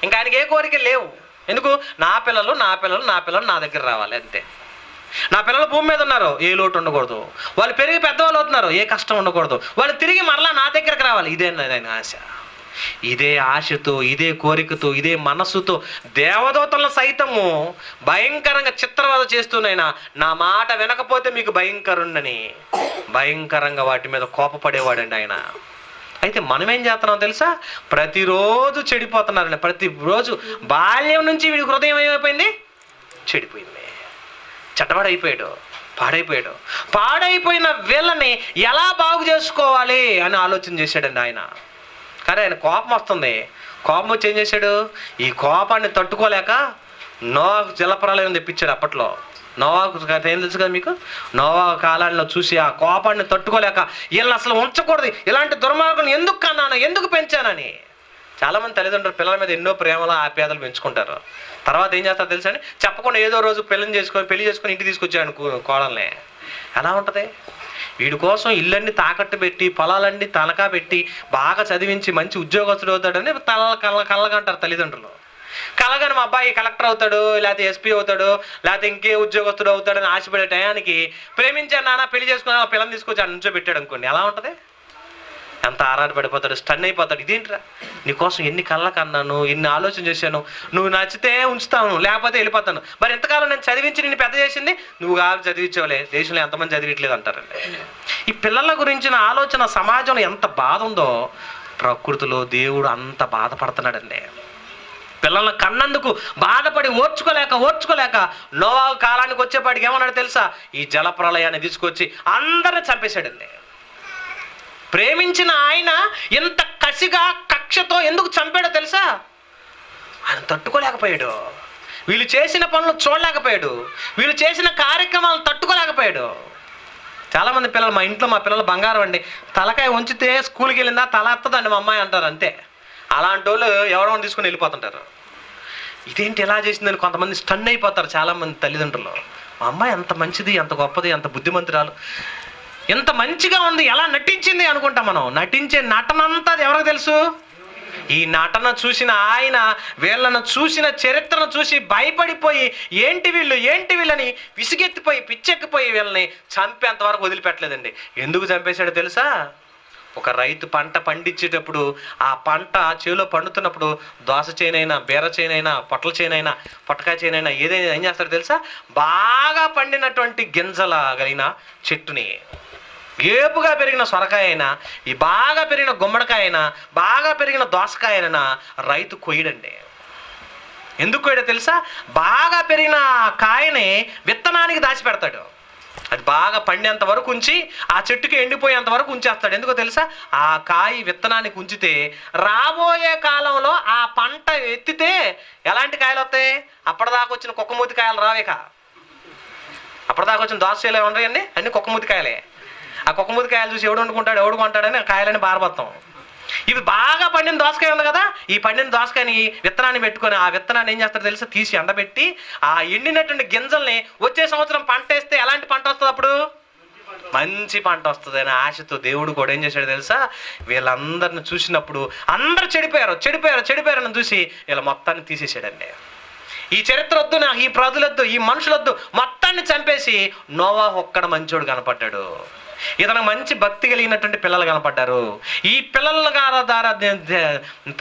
ఇంకా ఆయనకి ఏ కోరిక లేవు. ఎందుకు? నా పిల్లలు నా దగ్గర రావాలి అంతే. నా పిల్లలు భూమి మీద ఉన్నారు, ఏ లోటు ఉండకూడదు. వాళ్ళు పెరిగి పెద్దవాళ్ళు అవుతున్నారు, ఏ కష్టం ఉండకూడదు. వాళ్ళు తిరిగి మరలా నా దగ్గరకు రావాలి. ఇదే ఆయన ఆశ. ఇదే ఆశతో, ఇదే కోరికతో, ఇదే మనస్సుతో దేవదూతలను సైతము భయంకరంగా చిత్రవద చేస్తూనైనా నా మాట వినకపోతే మీకు భయంకరుండని భయంకరంగా వాటి మీద కోపపడేవాడండి ఆయన. అయితే మనం ఏం చేస్తున్నాం తెలుసా? ప్రతిరోజు చెడిపోతున్నారండి. ప్రతిరోజు బాల్యం నుంచి వీడి హృదయం ఏమైపోయింది? చెడిపోయింది, చెడ్డవాడైపోయాడు, పాడైపోయాడు. పాడైపోయిన వీళ్ళని ఎలా బాగు చేసుకోవాలి అని ఆలోచన చేశాడండి ఆయన. కానీ ఆయన కోపం వస్తుంది. కోపం వచ్చి ఏం చేశాడు? ఈ కోపాన్ని తట్టుకోలేక నోవాహు జలప్రళయం తెప్పించాడు. అప్పట్లో నోవాహు ఏం తెలుసు కదా మీకు? నోవాహు కాలాల్లో చూసి ఆ కోపాన్ని తట్టుకోలేక వీళ్ళని అసలు ఉంచకూడదు, ఇలాంటి దుర్మార్గులను ఎందుకు కన్నాను, ఎందుకు పెంచానని. చాలామంది తల్లిదండ్రులు పిల్లల మీద ఎన్నో ప్రేమలు ఆప్యాయతలు పెంచుకుంటారు. తర్వాత ఏం చేస్తారో తెలుసా అండి? చెప్పకుండా ఏదో రోజు పెళ్లి చేసుకొని ఇంటికి తీసుకొచ్చాడు కోడల్ని. ఎలా ఉంటుంది? వీడి కోసం ఇళ్ళన్నీ తాకట్టు పెట్టి, పొలాలన్నీ తనఖా పెట్టి, బాగా చదివించి మంచి ఉద్యోగస్తుడు అవుతాడని కళ్ళగంటారు తల్లిదండ్రులు. కలగాని మా అబ్బాయి కలెక్టర్ అవుతాడు, లేకపోతే ఎస్పీ అవుతాడు, లేకపోతే ఇంకే ఉద్యోగస్తుడు అవుతాడని ఆశపడే టయానికి ప్రేమించాను నాన్న, పెళ్లి చేసుకుని ఆ పిల్లని తీసుకొచ్చి ఆ నుంచో పెట్టాడు అనుకోండి. ఎలా ఉంటుంది? ఎంత ఆరాటపడిపోతాడు, స్టన్ అయిపోతాడు. ఇదేంట్రా, నీకోసం ఎన్ని కళ్ళకు అన్నాను, ఎన్ని ఆలోచన చేశాను, నువ్వు నచ్చితే ఉంచుతాను, లేకపోతే వెళ్ళిపోతాను. మరి ఎంతకాలం నేను చదివించి నిన్ను పెద్ద చేసింది నువ్వు కాదు, చదివించవలే. దేశంలో ఎంతమంది చదివిట్లేదు అంటారండి. ఈ పిల్లల గురించిన ఆలోచన సమాజంలో ఎంత బాధ ఉందో ప్రకృతిలో దేవుడు అంత బాధపడుతున్నాడండి. పిల్లలను కన్నందుకు బాధపడి ఓర్చుకోలేక నోవాహు కాలానికి వచ్చేపాటికి ఏమన్నాడు తెలుసా? ఈ జల ప్రళయాన్ని తీసుకొచ్చి అందరిని చంపేశాడండి. ప్రేమించిన ఆయన ఎంత కసిగా కక్షతో ఎందుకు చంపాడో తెలుసా? ఆయన తట్టుకోలేకపోయాడు. వీళ్ళు చేసిన పనులు చూడలేకపోయాడు. వీళ్ళు చేసిన కార్యక్రమాలను తట్టుకోలేకపోయాడు. చాలామంది పిల్లలు, మా ఇంట్లో మా పిల్లలు బంగారం అండి, తలకాయ ఉంచితే స్కూల్కి వెళ్ళిందా తల ఎత్తదండి మా అమ్మాయి అంటారు అంతే. అలాంటి వాళ్ళు ఎవరో తీసుకుని వెళ్ళిపోతుంటారు. ఇదేంటి ఎలా చేసిందని కొంతమంది స్టన్ అయిపోతారు చాలామంది తల్లిదండ్రులు. మా అమ్మాయి ఎంత మంచిది, ఎంత గొప్పది, ఎంత బుద్ధిమంతురాలు, ఎంత మంచిగా ఉంది, ఎలా నటించింది అనుకుంటాం మనం. నటించే నటనంతా ఎవరికి తెలుసు? ఈ నటన చూసిన ఆయన వీళ్ళను చూసిన చరిత్రను చూసి భయపడిపోయి ఏంటి వీళ్ళని విసిగెత్తిపోయి పిచ్చెక్కిపోయి వీళ్ళని చంపేంత వరకు వదిలిపెట్టలేదండి. ఎందుకు చంపేశాడో తెలుసా? ఒక రైతు పంట పండించేటప్పుడు ఆ పంట చేలో పండుతున్నప్పుడు దోస చేనైనా, బీర చేనైనా, పొట్ల చేనైనా, పొట్టకాయ చేనైనా ఏదైనా ఏం చేస్తాడో తెలుసా? బాగా పండినటువంటి గింజల కలిగిన చెట్టుని, ఏపుగా పెరిగిన సొరకాయ అయినా, ఈ బాగా పెరిగిన గుమ్మడికాయ అయినా, బాగా పెరిగిన దోసకాయ అయినా రైతు కొయ్యడండి. ఎందుకు కొయ్యడో తెలుసా? బాగా పెరిగిన కాయని విత్తనానికి దాచిపెడతాడు. అది బాగా పండేంత వరకు ఉంచి ఆ చెట్టుకి ఎండిపోయేంత వరకు ఉంచేస్తాడు. ఎందుకో తెలుసా? ఆ కాయ విత్తనానికి ఉంచితే రాబోయే కాలంలో ఆ పంట ఎత్తితే ఎలాంటి కాయలు వస్తాయి? అప్పటిదాకా వచ్చిన కుక్కమూతి కాయలు రావేక. అప్పటిదాకా వచ్చిన దోసకాయలు ఉన్నాయండి, అన్ని కుక్కమూతి కాయలే. ఆ కుక్కమూతి కాయలు చూసి ఎవడు కొంటాడని ఆ కాయలని బారబోతాం. ఇవి బాగా పండిన దోసకాయ ఉంది కదా, ఈ పండిన దోసకాయని విత్తనాన్ని పెట్టుకొని ఆ విత్తనాన్ని ఏం చేస్తాడో తెలుసా? తీసి ఎండబెట్టి ఆ ఎండినటువంటి గింజల్ని వచ్చే సంవత్సరం పంట వేస్తే ఎలాంటి పంట వస్తుంది? అప్పుడు మంచి పంట వస్తుంది అని ఆశతో దేవుడు కూడా ఏం చేశాడు తెలుసా? వీళ్ళందరిని చూసినప్పుడు అందరూ చెడిపోయారని చూసి వీళ్ళ మొత్తాన్ని తీసేసాడండి. ఈ చరిత్ర వద్దు, నాకు ఈ ప్రజలొద్దు, ఈ మనుషులొద్దు, మొత్తాన్ని చంపేసి నోవాహు ఒక్కడ మంచోడు కనపడ్డాడు. ఇతను మంచి భక్తి కలిగినటువంటి పిల్లలు కనపడ్డారు. ఈ పిల్లల ద్వారా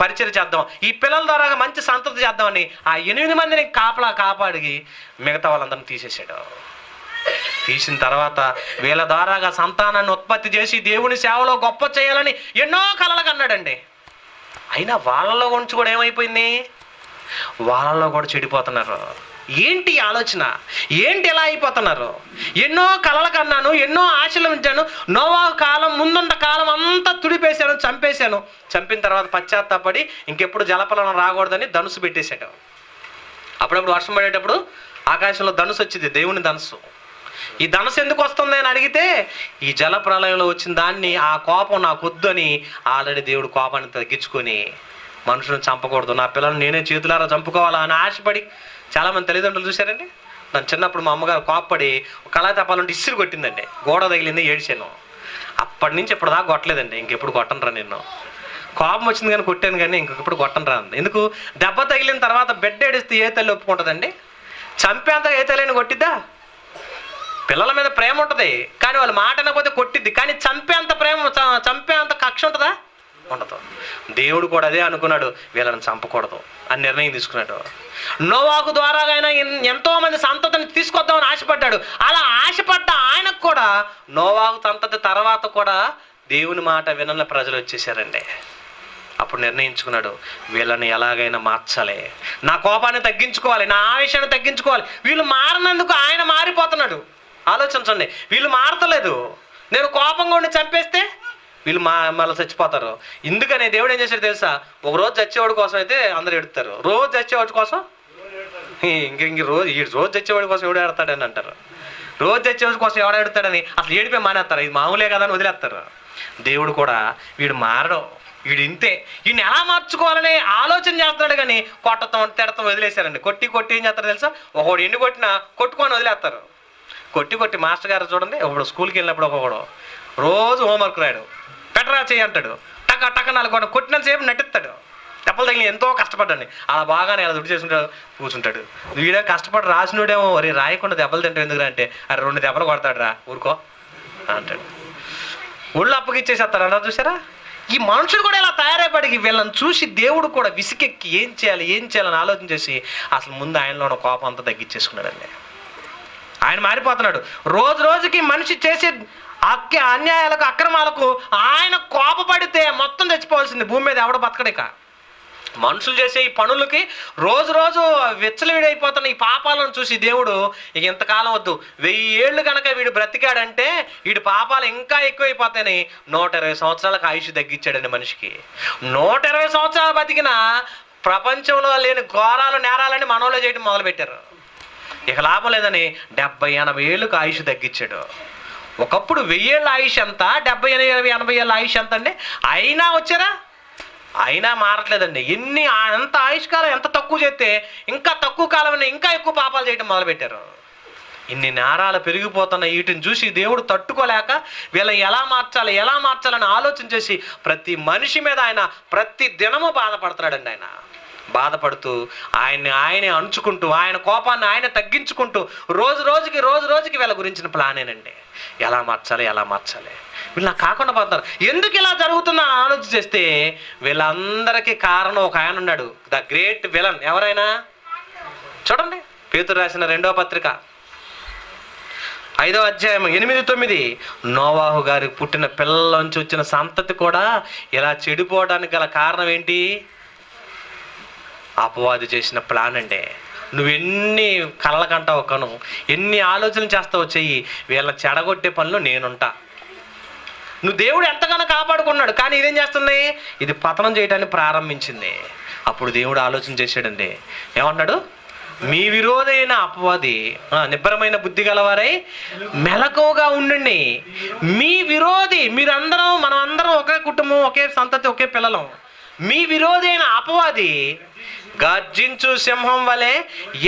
పరిచయం చేద్దాం, ఈ పిల్లల ద్వారా మంచి సంతృప్తి చేద్దామని ఆ 8 మందిని కాపాడి మిగతా వాళ్ళందరినీ తీసేశాడు. తీసిన తర్వాత వీళ్ళ ద్వారాగా సంతానాన్ని ఉత్పత్తి చేసి దేవుని సేవలో గొప్ప చేయాలని ఎన్నో కలలు కన్నాడండి. అయినా వాళ్ళలో గురించి కూడా ఏమైపోయింది? వాళ్ళలో కూడా చెడిపోతున్నారు. ఏంటి ఆలోచన? ఏంటి ఎలా అయిపోతున్నారు? ఎన్నో కలలు కన్నాను, ఎన్నో ఆశలు ఉంచాను, నోవాహు కాలం ముందున్న కాలం అంతా తుడిపేశాను, చంపేశాను. చంపిన తర్వాత పశ్చాత్తాపడి ఇంకెప్పుడు జలప్రళయం రాకూడదని ధనుసు పెట్టేశాడు. అప్పుడప్పుడు వర్షం పడేటప్పుడు ఆకాశంలో ధనుసు వచ్చింది, దేవుని ధనుసు. ఈ ధనుసు ఎందుకు వస్తుంది అని అడిగితే ఈ జల ప్రళయంలో వచ్చిన దాన్ని, ఆ కోపం నాకు వద్దు అని ఆల్రెడీ దేవుడు కోపాన్ని తగ్గించుకొని మనుషులను చంపకూడదు, నా పిల్లల్ని నేనే చేతులారా చంపుకోవాలా అని ఆశపడి చాలామంది తల్లిదండ్రులు చూశారండి. నన్ను చిన్నప్పుడు మా అమ్మగారు కోప్పడి కళా తప్పాలంటే ఇసురు కొట్టిందండి, గోడ తగిలింది, ఏడిచాను. అప్పటి నుంచి ఇప్పటిదాకా కొట్టలేదండి, ఇంకెప్పుడు కొట్టనరా నిన్ను. కోపం వచ్చింది కానీ కొట్టాను కానీ ఇంకొకప్పుడు కొట్టను రా అంది. ఎందుకు? దెబ్బ తగిలిన తర్వాత బిడ్డ ఏడిస్తే ఏ తల్లి ఒప్పుకుంటుందండి? చంపేంత ఏ తల్లిని కొట్టిద్దా? పిల్లల మీద ప్రేమ ఉంటుంది కానీ వాళ్ళు మాట అనకపోతే కొట్టిద్ది. కానీ చంపేంత ప్రేమ, చంపేంత కక్ష ఉంటుందా? ఉండదు. దేవుడు కూడా అదే అనుకున్నాడు, వీళ్ళని చంపకూడదు అని నిర్ణయం తీసుకున్నాడు. నోవాహు ద్వారా ఆయన ఎంతో మంది సంతతిని తీసుకొద్దామని ఆశపడ్డాడు. అలా ఆశపడ్డ ఆయనకు కూడా నోవాహు సంతతి తర్వాత కూడా దేవుని మాట వినని ప్రజలు వచ్చేసారండి. అప్పుడు నిర్ణయించుకున్నాడు, వీళ్ళని ఎలాగైనా మార్చాలి, నా కోపాన్ని తగ్గించుకోవాలి, నా ఆవేశాన్ని తగ్గించుకోవాలి. వీళ్ళు మారినందుకు ఆయన మారిపోతున్నాడు. ఆలోచించండి, వీళ్ళు మారతలేదు. నేను కోపంగా ఉండి చంపేస్తే వీళ్ళు మళ్ళీ చచ్చిపోతారు. ఎందుకని దేవుడు ఏం చేశాడు తెలుసా? ఒక రోజు చచ్చేవాడి కోసం అయితే అందరు ఎడుతారు, రోజు చచ్చేవాడి కోసం రోజు చచ్చేవాడి కోసం ఎవడు ఎడతాడని అంటారు. రోజు చచ్చేవాడి కోసం ఎవడ ఎడతాడని అసలు ఏడిపోయి మానేస్తారు. ఇది మామూలే కదా అని వదిలేస్తారు. దేవుడు కూడా వీడు మారడం, వీడు ఇంతే, వీడిని ఎలా మార్చుకోవాలని ఆలోచన చేస్తున్నాడు. కానీ కొట్టడం తిడతాం వదిలేశారండి. కొట్టి ఏం చేస్తారు తెలుసా? ఒకడు ఎండు కొట్టినా కొట్టుకొని వదిలేస్తారు. కొట్టి మాస్టర్ గారు చూడండి, ఒకడు స్కూల్కి వెళ్ళినప్పుడు ఒకడు రోజు హోంవర్క్ రాయడు, పెట్టరా చేయి అంటాడు, టక్క 4 కొట్టినంతసేపు నటిస్తాడు. దెబ్బలు తగిలి ఎంతో కష్టపడ్డాన్ని అలా బాగానే అలా దుడ్డు చేసుకుంటాడు కూర్చుంటాడు. వీడే కష్టపడి రాసినోడేమో వరే రాయకుండా దెబ్బలు తింటాడు ఎందుకు అంటే, అరే 2 దెబ్బలు కొడతాడు రా ఊరుకో అంటాడు. ఒళ్ళు అప్పగిచ్చేసేస్తాడు అన్నారు చూసారా? ఈ మనుషులు కూడా ఇలా తయారైపడికి వీళ్ళని చూసి దేవుడు కూడా విసికెక్కి ఏం చేయాలని ఆలోచన చేసి అసలు ముందు ఆయనలో ఉన్న కోపం అంతా తగ్గించేసుకున్నాడండి. ఆయన మారిపోతున్నాడు. రోజుకి మనిషి చేసే అన్యాయాలకు అక్రమాలకు ఆయన కోపపడితే మొత్తం తెచ్చిపోవాల్సింది. భూమి మీద ఎవడ బతకడిక. మనుషులు చేసే ఈ పనులకి రోజు విచ్చలవిడైపోతున్న ఈ పాపాలను చూసి దేవుడు ఇక ఇంతకాలం వద్దు, 1000 ఏళ్ళు కనుక వీడు బ్రతికాడంటే వీడి పాపాలు ఇంకా ఎక్కువైపోతాయని 120 సంవత్సరాలకు ఆయుష్ తగ్గించాడండి మనిషికి. 120 సంవత్సరాలు బతికిన ప్రపంచంలో లేని ఘోరాలు నేరాలని మనోళ్ళు చేయడం మొదలుపెట్టారు. ఇక లాభం లేదని 70-80 ఏళ్ళకు ఆయుష్ తగ్గించాడు. ఒకప్పుడు 1000 ఏళ్ళ ఆయుష్ ఎంత, 70-80 ఏళ్ళ ఆయుష్ ఎంత అండి? అయినా వచ్చారా? అయినా మారట్లేదండి. ఎంత ఆయుష్కాలం ఎంత తక్కువ చేస్తే ఇంకా తక్కువ కాలం ఇంకా ఎక్కువ పాపాలు చేయడం మొదలుపెట్టారు. ఇన్ని నేరాలు పెరిగిపోతున్న వీటిని చూసి దేవుడు తట్టుకోలేక వీళ్ళని ఎలా మార్చాలని ఆలోచన చేసి ప్రతి మనిషి మీద ఆయన ప్రతి దినము బాధపడుతున్నాడండి. ఆయన బాధపడుతూ ఆయనే అంచుకుంటూ ఆయన కోపాన్ని ఆయన తగ్గించుకుంటూ రోజుకి వీళ్ళ గురించిన ప్లానేనండి. ఎలా మార్చాలి వీళ్ళు నాకు కాకుండా పోతున్నారు. ఎందుకు ఇలా జరుగుతుందో ఆలోచన చేస్తే వీళ్ళందరికీ కారణం ఒక ఆయన ఉన్నాడు, ద గ్రేట్ విలన్. ఎవరైనా చూడండి, పేతురు రాసిన 2వ పత్రిక 5వ అధ్యాయం 8-9. నోవాహు గారికి పుట్టిన పిల్లల్లోంచి వచ్చిన సంతతి కూడా ఇలా చెడిపోవడానికి గల కారణం ఏంటి? అపవాది చేసిన ప్లాన్ అండి. నువ్వెన్ని కళ్ళకంటావు కను, ఎన్ని ఆలోచనలు చేస్తావు చెయ్యి, వీళ్ళ చెడగొట్టే పనులు నేనుంటా. నువ్వు దేవుడు ఎంతగానో కాపాడుకున్నాడు, కానీ ఇదేం చేస్తుంది? ఇది పతనం చేయడానికి ప్రారంభించింది. అప్పుడు దేవుడు ఆలోచన చేశాడండి. ఏమన్నాడు? మీ విరోధైన అపవాది నిబ్బరమైన బుద్ధి గలవారై మెలకువగా ఉండండి. మీ విరోధి, మనం అందరం ఒకే కుటుంబం, ఒకే సంతతి, ఒకే పిల్లలం. మీ విరోధి అయిన అపవాది గర్జించు సింహం వలె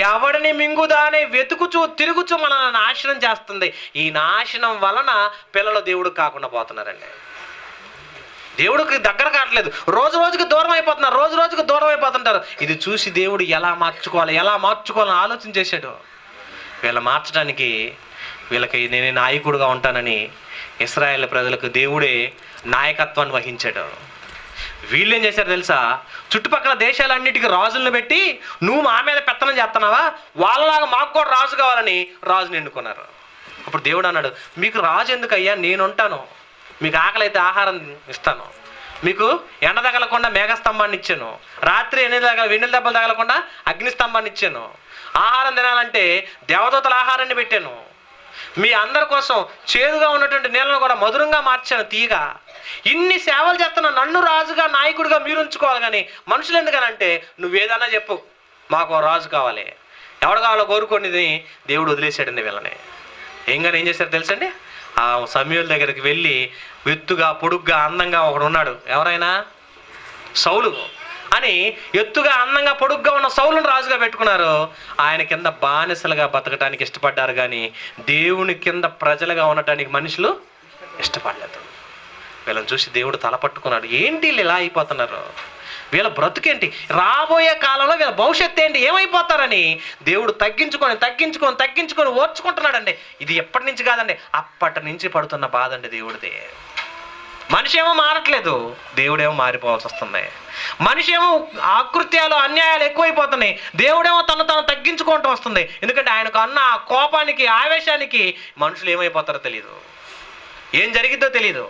ఎవడిని మింగుదానే తిరుగుచు మనల్ని నాశనం చేస్తుంది. ఈ నాశనం వలన పిల్లలు దేవుడు కాకుండా పోతున్నారండి. దేవుడికి దగ్గర కావట్లేదు, రోజుకి దూరం అయిపోతుంటారు. ఇది చూసి దేవుడు ఎలా మార్చుకోవాలని ఆలోచన చేశాడు. వీళ్ళ మార్చడానికి వీళ్ళకి నేనే నాయకుడుగా ఉంటానని ఇశ్రాయేల్ ప్రజలకు దేవుడే నాయకత్వాన్ని వహించాడు. వీళ్ళేం చేశారు తెలుసా? చుట్టుపక్కల దేశాలన్నిటికీ రాజులను పెట్టి నువ్వు మా మీద పెత్తనం చేస్తున్నావా, వాళ్ళలాగా మాకు కూడా రాజు కావాలని రాజుని ఎన్నుకున్నారు. అప్పుడు దేవుడు అన్నాడు, మీకు రాజు ఎందుకయ్యా, నేను ఉంటాను. మీకు ఆకలి అయితే ఆహారం ఇస్తాను, మీకు ఎండ తగలకుండా మేఘస్తంభాన్ని ఇచ్చాను, రాత్రి వెన్నెల దెబ్బలు తగలకుండా అగ్నిస్తంభాన్ని ఇచ్చాను, ఆహారం తినాలంటే దేవదూతల ఆహారాన్ని పెట్టాను, మీ అందరి కోసం చేదుగా ఉన్నటువంటి నీళ్ళను కూడా మధురంగా మార్చాను తీయగా. ఇన్ని సేవలు చేస్తున్నా నన్ను రాజుగా నాయకుడిగా మీరు ఉంచుకోవాలి, కానీ మనుషులు ఎందుకనంటే నువ్వేదన్నా చెప్పు, మాకు రాజు కావాలి, ఎవడు కావాలో కోరుకోండి. దేవుడు వదిలేశాడండి వీళ్ళని. ఏం చేశారు తెలుసండి? ఆ సమూయేలు దగ్గరికి వెళ్ళి ఎత్తుగా పొడుగ్గా అందంగా ఒకడు ఉన్నాడు, ఎవరైనా సౌలు అని, ఎత్తుగా అందంగా పొడుగ్గా ఉన్న సౌలును రాజుగా పెట్టుకున్నారు. ఆయన కింద బానిసలుగా బతకడానికి ఇష్టపడ్డారు, కానీ దేవుని కింద ప్రజలుగా ఉండటానికి మనుషులు ఇష్టపడలేదు. వీళ్ళని చూసి దేవుడు తల పట్టుకున్నాడు. ఏంటి వీళ్ళు ఇలా అయిపోతున్నారు, వీళ్ళ బ్రతుకేంటి, రాబోయే కాలంలో వీళ్ళ భవిష్యత్తు ఏంటి, ఏమైపోతారని దేవుడు తగ్గించుకొని ఓర్చుకుంటున్నాడండి. ఇది ఎప్పటి నుంచి కాదండి, అప్పటి నుంచి పడుతున్న బాధ అండి దేవుడిది. మనిషి ఏమో మారట్లేదు, దేవుడేమో మారిపోవాల్సి వస్తుంది. మనిషి ఏమో ఆకృత్యాలు అన్యాయాలు ఎక్కువైపోతున్నాయి, దేవుడేమో తను తగ్గించుకుంటూ వస్తుంది. ఎందుకంటే ఆయనకు అన్న ఆ కోపానికి ఆవేశానికి మనుషులు ఏమైపోతారో తెలియదు, ఏం జరిగిద్దో తెలియదు,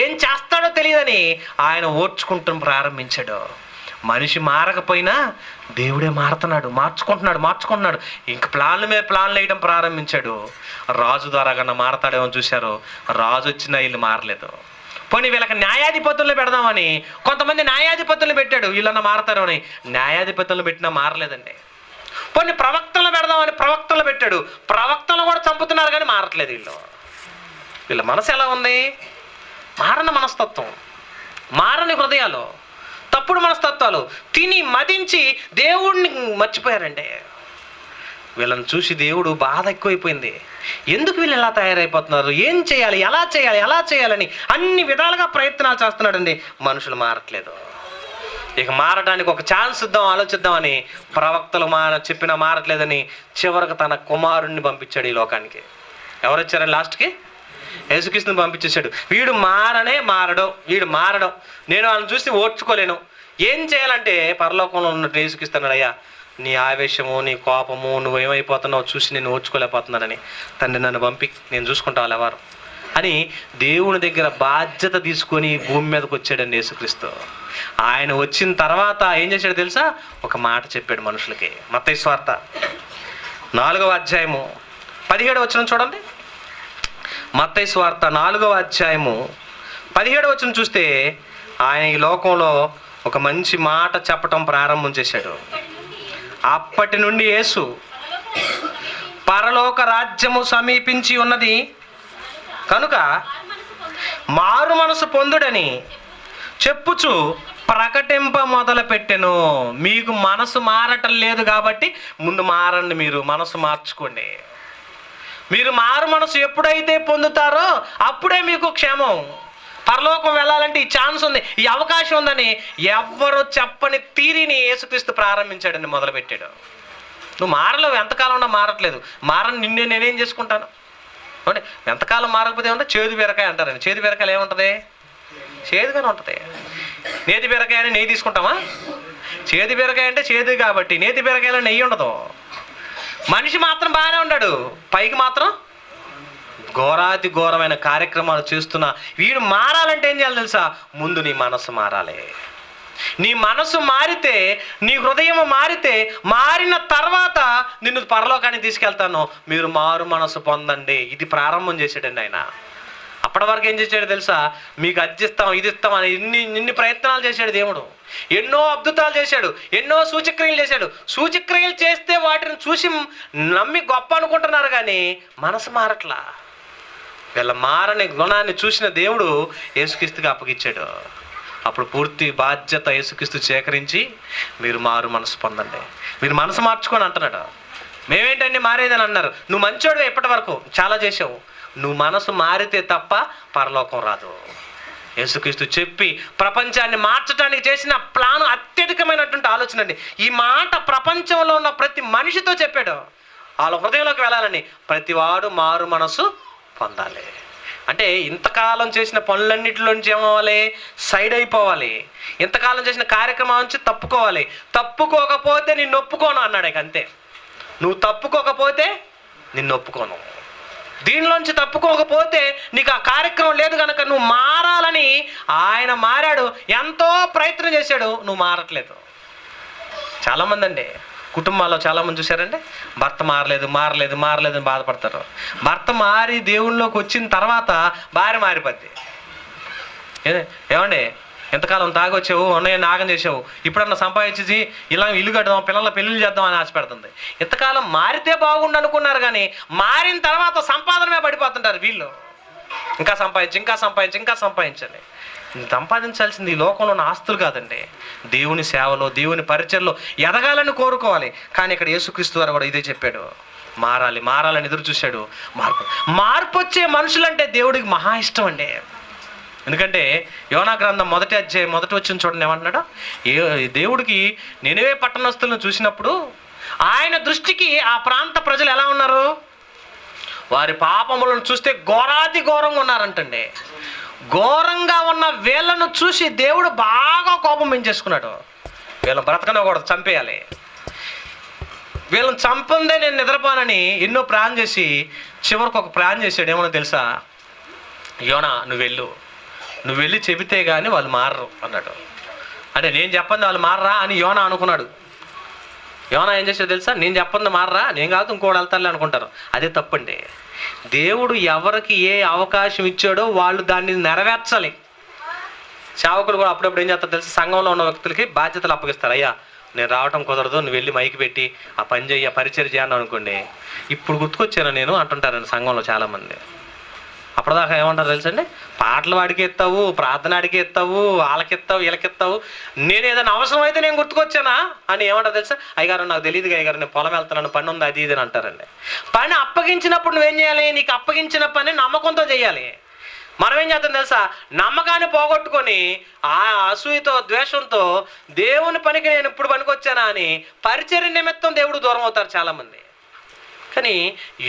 ఏం చేస్తాడో తెలియదని ఆయన ఓర్చుకుంటూ ప్రారంభించాడు. మనిషి మారకపోయినా దేవుడే మార్చుకుంటున్నాడు. ఇంక ప్లాన్ల మీద ప్లాన్లు వేయడం ప్రారంభించాడు. రాజు ద్వారా కన్నా మారతాడేమో చూశారు, రాజు వచ్చినా వీళ్ళు మారలేదు. పోనీ వీళ్ళకి న్యాయాధిపతులను పెడదామని కొంతమంది న్యాయాధిపతులను పెట్టాడు, వీళ్ళన్నా మారతారు అని. న్యాయాధిపతులను పెట్టినా మారలేదండి. పోనీ ప్రవక్తలు పెడదామని ప్రవక్తలు పెట్టాడు, ప్రవక్తలు కూడా చంపుతున్నారు కానీ మారట్లేదు. వీళ్ళ మనసు ఎలా ఉంది, మారని మనస్తత్వం, మారని హృదయాలు, తప్పుడు మనస్తత్వాలు, తిని మదించి దేవుడిని మర్చిపోయారండి. వీళ్ళని చూసి దేవుడు బాధ ఎక్కువైపోయింది. ఎందుకు వీళ్ళు ఎలా తయారైపోతున్నారు, ఏం చేయాలి, ఎలా చేయాలని అన్ని విధాలుగా ప్రయత్నాలు చేస్తున్నాడండి. మనుషులు మారట్లేదు. ఇక మారడానికి ఒక ఛాన్స్ ఇద్దాం, ఆలోచిద్దామని ప్రవక్తలు చెప్పినా మారట్లేదని చివరికి తన కుమారుణ్ణి పంపించాడు ఈ లోకానికి. ఎవరు వచ్చారని లాస్ట్కి యేసుక్రీస్తుని పంపించేశాడు. వీడు మారడం, నేను వాళ్ళని చూసి ఓర్చుకోలేను. ఏం చేయాలంటే పరలోకంలో ఉన్నట్టు యేసుక్రీస్తున్నాడు, అయ్యా నీ ఆవేశము, నీ కోపము, నువ్వేమైపోతున్నావు చూసి నేను ఓర్చుకోలేకపోతున్నానని, తండ్రి నన్ను పంపి నేను చూసుకుంటా ఎవరు అని దేవుని దగ్గర బాధ్యత తీసుకొని భూమి మీదకి వచ్చాడండి యేసుక్రీస్తు. ఆయన వచ్చిన తర్వాత ఏం చేశాడు తెలుసా, ఒక మాట చెప్పాడు మనుషులకి. మత్తయి సువార్త 4వ అధ్యాయము 17వ వచనం చూడండి. మత్తయి సువార్త 4వ అధ్యాయము 17వ వచనం చూస్తే ఆయన ఈ లోకంలో ఒక మంచి మాట చెప్పటం ప్రారంభం చేశాడు. అప్పటి నుండి యేసు పరలోక రాజ్యము సమీపించి ఉన్నది కనుక మారు మనసు పొందుడని చెప్పుచు ప్రకటింప మొదలు పెట్టెను. మీకు మనసు మారటం లేదు కాబట్టి ముందు మారండి, మీరు మనసు మార్చుకోండి. మీరు మారు మనసు ఎప్పుడైతే పొందుతారో అప్పుడే మీకు క్షేమం. పరలోకం వెళ్ళాలంటే ఈ ఛాన్స్ ఉంది, ఈ అవకాశం ఉందని ఎవ్వరు చెప్పని తీరిని యేసుక్రీస్తు ప్రారంభించాడని మొదలుపెట్టాడు. నువ్వు మారలేవు, ఎంతకాలం ఉన్నా మారట్లేదు. మారని నేనేం చేసుకుంటాను అంటే ఎంతకాలం మారకపోతే ఏమంటే చేదు బీరకాయ అంటారండి. చేదు బీరకాయలు ఏముంటుంది, చేదుగానే ఉంటుంది. నేతి బీరకాయ అని నెయ్యి తీసుకుంటామా? చేదు బీరకాయ అంటే చేదు కాబట్టి, నేతి బీరకాయలో నెయ్యి ఉండదు. మనిషి మాత్రం బాగానే ఉన్నాడు, పైకి మాత్రం ఘోరాతి ఘోరమైన కార్యక్రమాలు చేస్తున్నా. వీడు మారాలంటే ఏం చేయాలి తెలుసా, ముందు నీ మనసు మారాలి. నీ మనసు మారితే, నీ హృదయం మారితే, మారిన తర్వాత నిన్ను పరలోకానికి తీసుకెళ్తాను. మీరు మారు మనసు పొందండి. ఇది ప్రారంభం చేసాడండి ఆయన. అప్పటి వరకు ఏం చేశాడు తెలుసా, మీకు అర్జిస్తాం, ఇది ఇస్తాం అని ఇన్ని ప్రయత్నాలు చేశాడు దేవుడు. ఎన్నో అద్భుతాలు చేశాడు, ఎన్నో సూచక్రియలు చేశాడు. సూచక్రియలు చేస్తే వాటిని చూసి నమ్మి గొప్ప అనుకుంటున్నారు కానీ మనసు మారట్లా. వీళ్ళ మారని గుణాన్ని చూసిన దేవుడు యేసుక్రీస్తుకి అప్పగిచ్చాడు. అప్పుడు పూర్తి బాధ్యత యేసుక్రీస్తు సేకరించి మీరు మారు మనసు పొందండి, మీరు మనసు మార్చుకొని అంటున్నాడు. మేమేంటండి మారేదని అన్నారు. నువ్వు మంచోడు, ఎప్పటి వరకు చాలా చేసావు. నువ్వు మనసు మారితే తప్ప పరలోకం రాదు. యేసుక్రీస్తు చెప్పి ప్రపంచాన్ని మార్చడానికి చేసిన ప్లాన్ అత్యధికమైనటువంటి ఆలోచన అండి. ఈ మాట ప్రపంచంలో ఉన్న ప్రతి మనిషితో చెప్పాడు. వాళ్ళ హృదయంలోకి వెళ్ళాలని, ప్రతివాడు మారు మనసు పొందాలి. అంటే ఇంతకాలం చేసిన పనులన్నిటిలోంచి ఏమవ్వాలి, సైడ్ అయిపోవాలి. ఇంతకాలం చేసిన కార్యక్రమం నుంచి తప్పుకోవాలి. తప్పుకోకపోతే నిన్ను ఒప్పుకోను అన్నాడు. అంతే, నువ్వు తప్పుకోకపోతే నిన్ను ఒప్పుకోను. దీనిలోంచి తప్పుకోకపోతే నీకు ఆ కార్యక్రమం లేదు కనుక నువ్వు మారాలని ఆయన మారాడు. ఎంతో ప్రయత్నం చేశాడు, నువ్వు మారట్లేదు. చాలామంది అండి కుటుంబాల్లో చాలామంది చూశారంటే భర్త మారలేదు అని బాధపడతారు. భర్త మారి దేవుళ్ళలోకి వచ్చిన తర్వాత భార్య మారిపోద్ది. ఏమండి ఎంతకాలం తాగొచ్చావు, ఉన్నయ్య నాగం చేసావు, ఇప్పుడన్నా సంపాదించేసి ఇలా ఇల్లు కడదాం, పిల్లల పెళ్ళిళ్ళు చేద్దాం అని ఆశపెడుతుంది. ఇంతకాలం మారితే బాగుండు అనుకున్నారు కానీ మారిన తర్వాత సంపాదనమే పడిపోతుంటారు వీళ్ళు. ఇంకా సంపాదించండి. సంపాదించాల్సింది ఈ లోకంలో ఉన్న ఆస్తులు కాదండి, దేవుని సేవలో, దేవుని పరిచయంలో ఎదగాలని కోరుకోవాలి. కానీ ఇక్కడ యేసుక్రీస్తు వారు కూడా ఇదే చెప్పాడు, మారాలని ఎదురు చూశాడు. మార్పు వచ్చే మనుషులంటే దేవుడికి మహా ఇష్టం అండి. ఎందుకంటే యోనా గ్రంథం మొదటి వచ్చిన చూడండి ఏమంటున్నాడు, దేవుడికి నినివే పట్టణస్తులను చూసినప్పుడు ఆయన దృష్టికి ఆ ప్రాంత ప్రజలు ఎలా ఉన్నారు, వారి పాపములను చూస్తే ఘోరాతి ఘోరంగా ఉన్నారంటండి. ఘోరంగా ఉన్న వీళ్ళను చూసి దేవుడు బాగా కోపం పెంచేసుకున్నాడు. వీళ్ళని బ్రతకనకూడదు, చంపేయాలి, వీళ్ళని చంపందే నేను నిద్రపోనని ఎన్నో ప్లాన్ చేసి చివరికి ఒక ప్లాన్ చేశాడు. ఏమన్నా తెలుసా, యోనా నువ్వు వెళ్ళి చెబితే కానీ వాళ్ళు మారరు అన్నాడు. అంటే నేను చెప్పండి వాళ్ళు మారరా అని యోనా అనుకున్నాడు. యోనా ఏం చేసాడో తెలుసా, నేను చెప్పండి మారరా, నేను కాదు ఇంకోటి వెళ్తారులే అనుకుంటారు. అదే తప్పండి. దేవుడు ఎవరికి ఏ అవకాశం ఇచ్చాడో వాళ్ళు దాన్ని నెరవేర్చాలి. సేవకులు కూడా అప్పుడప్పుడు ఏం చేస్తారు తెలుసా, సంఘంలో ఉన్న వ్యక్తులకి బాధ్యతలు అప్పగిస్తారు. అయ్యా నేను రావటం కుదరదు, నువ్వు వెళ్ళి మైకి పెట్టి ఆ పని చెయ్యి, పరిచయం చేయను అనుకోండి. ఇప్పుడు గుర్తుకొచ్చాను నేను అంటుంటారండి సంఘంలో చాలామంది. అప్పటిదాకా ఏమంటారు తెలుసండి, పాటలు వాడికి ఎత్తావు, ప్రార్థన ఆడికి ఎత్తావు, వాళ్ళకి ఎత్తావు, వీళ్ళకి ఎత్తావు, నేను ఏదైనా అవసరం అయితే నేను గుర్తుకొచ్చానా అని ఏమంటారు తెలుసా, అయ్యగారు నాకు తెలియదు అయ్యగారు, నేను పొలం వెళ్తున్నాను, పని ఉంది అది ఇది అని అంటారండి. పని అప్పగించినప్పుడు నువ్వేం చేయాలి, నీకు అప్పగించిన పని నమ్మకంతో చేయాలి. మనం ఏం చేస్తాం తెలుసా, నమ్మకాన్ని పోగొట్టుకొని ఆ అసూయతో ద్వేషంతో దేవుని పనికి నేను ఇప్పుడు పనికొచ్చానా అని పరిచర్య నిమిత్తం దేవుడు దూరం అవుతారు చాలామంది. కానీ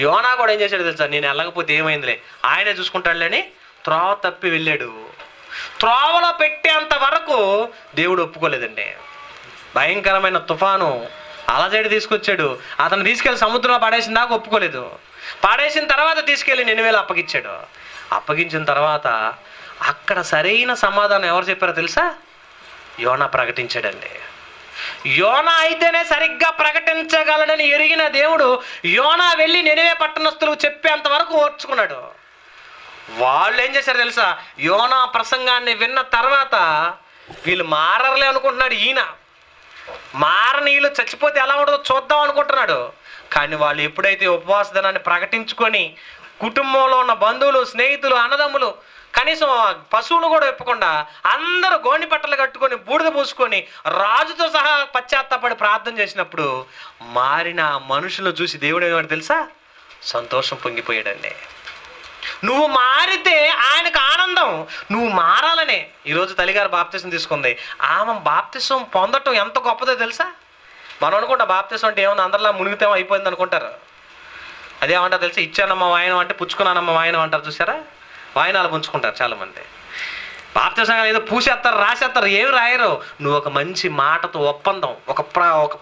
యోనా కూడా ఏం చేశాడు తెలుసా, నేను వెళ్ళకపోతే ఏమైందిలే ఆయనే చూసుకుంటాడులే అని త్రోవ తప్పి వెళ్ళాడు. త్రోవలో పెట్టేంత వరకు దేవుడు ఒప్పుకోలేదండి. భయంకరమైన తుఫాను అలజడి తీసుకొచ్చాడు, అతను తీసుకెళ్ళి సముద్రంలో పడేసిన దాకా ఒప్పుకోలేదు. పడేసిన తర్వాత తీసుకెళ్ళి నినివేలో అప్పగించాడు. అప్పగించిన తర్వాత అక్కడ సరైన సమాధానం ఎవరు చెప్పారో తెలుసా, యోనా ప్రకటించాడండి. యోనా అయితేనే సరిగ్గా ప్రకటించగలడని ఎరిగిన దేవుడు యోనా వెళ్ళి నినివే పట్టణస్తులకు చెప్పేంత వరకు ఓర్చుకున్నాడు. వాళ్ళు ఏం చేశారు తెలుసా, యోనా ప్రసంగాన్ని విన్న తర్వాత వీళ్ళు మారలే అనుకుంటున్నాడు. ఈయన మారని వీళ్ళు చచ్చిపోతే ఎలా ఉండదో చూద్దాం అనుకుంటున్నాడు. కానీ వాళ్ళు ఎప్పుడైతే ఉపవాస దినాన్ని ప్రకటించుకొని కుటుంబంలో ఉన్న బంధువులు, స్నేహితులు, అన్నదమ్ములు, కనీసం పశువును కూడా ఒప్పకుండా అందరూ గోని పట్టలు కట్టుకొని బూడిద పూసుకొని రాజుతో సహా పశ్చాత్తాపడి ప్రార్థన చేసినప్పుడు మారిన మనుషులు చూసి దేవుడు ఏమంటే తెలుసా, సంతోషం పొంగిపోయాడండి. నువ్వు మారితే ఆయనకు ఆనందం, నువ్వు మారాలనే. ఈరోజు తల్లిగారు బాప్తిసం తీసుకుంది, ఆమె బాప్తిసం పొందటం ఎంత గొప్పదో తెలుసా. మనం అనుకుంటా బాప్తిసం అంటే ఏమన్నా అందరిలా మునిగితే అయిపోయింది అనుకుంటారు. అదేమంటారు తెలుసా, ఇచ్చానమ్మ వాయనం అంటే పుచ్చుకున్నానమ్మ వాయనం అంటారు చూసారా, వాయనాలు పుంచుకుంటారు చాలామంది. బాప్తిసం ఏదో పూసేస్తారు, రాసేస్తారు, ఏమి రాయరు. నువ్వు ఒక మంచి మాటతో ఒప్పందం, ఒక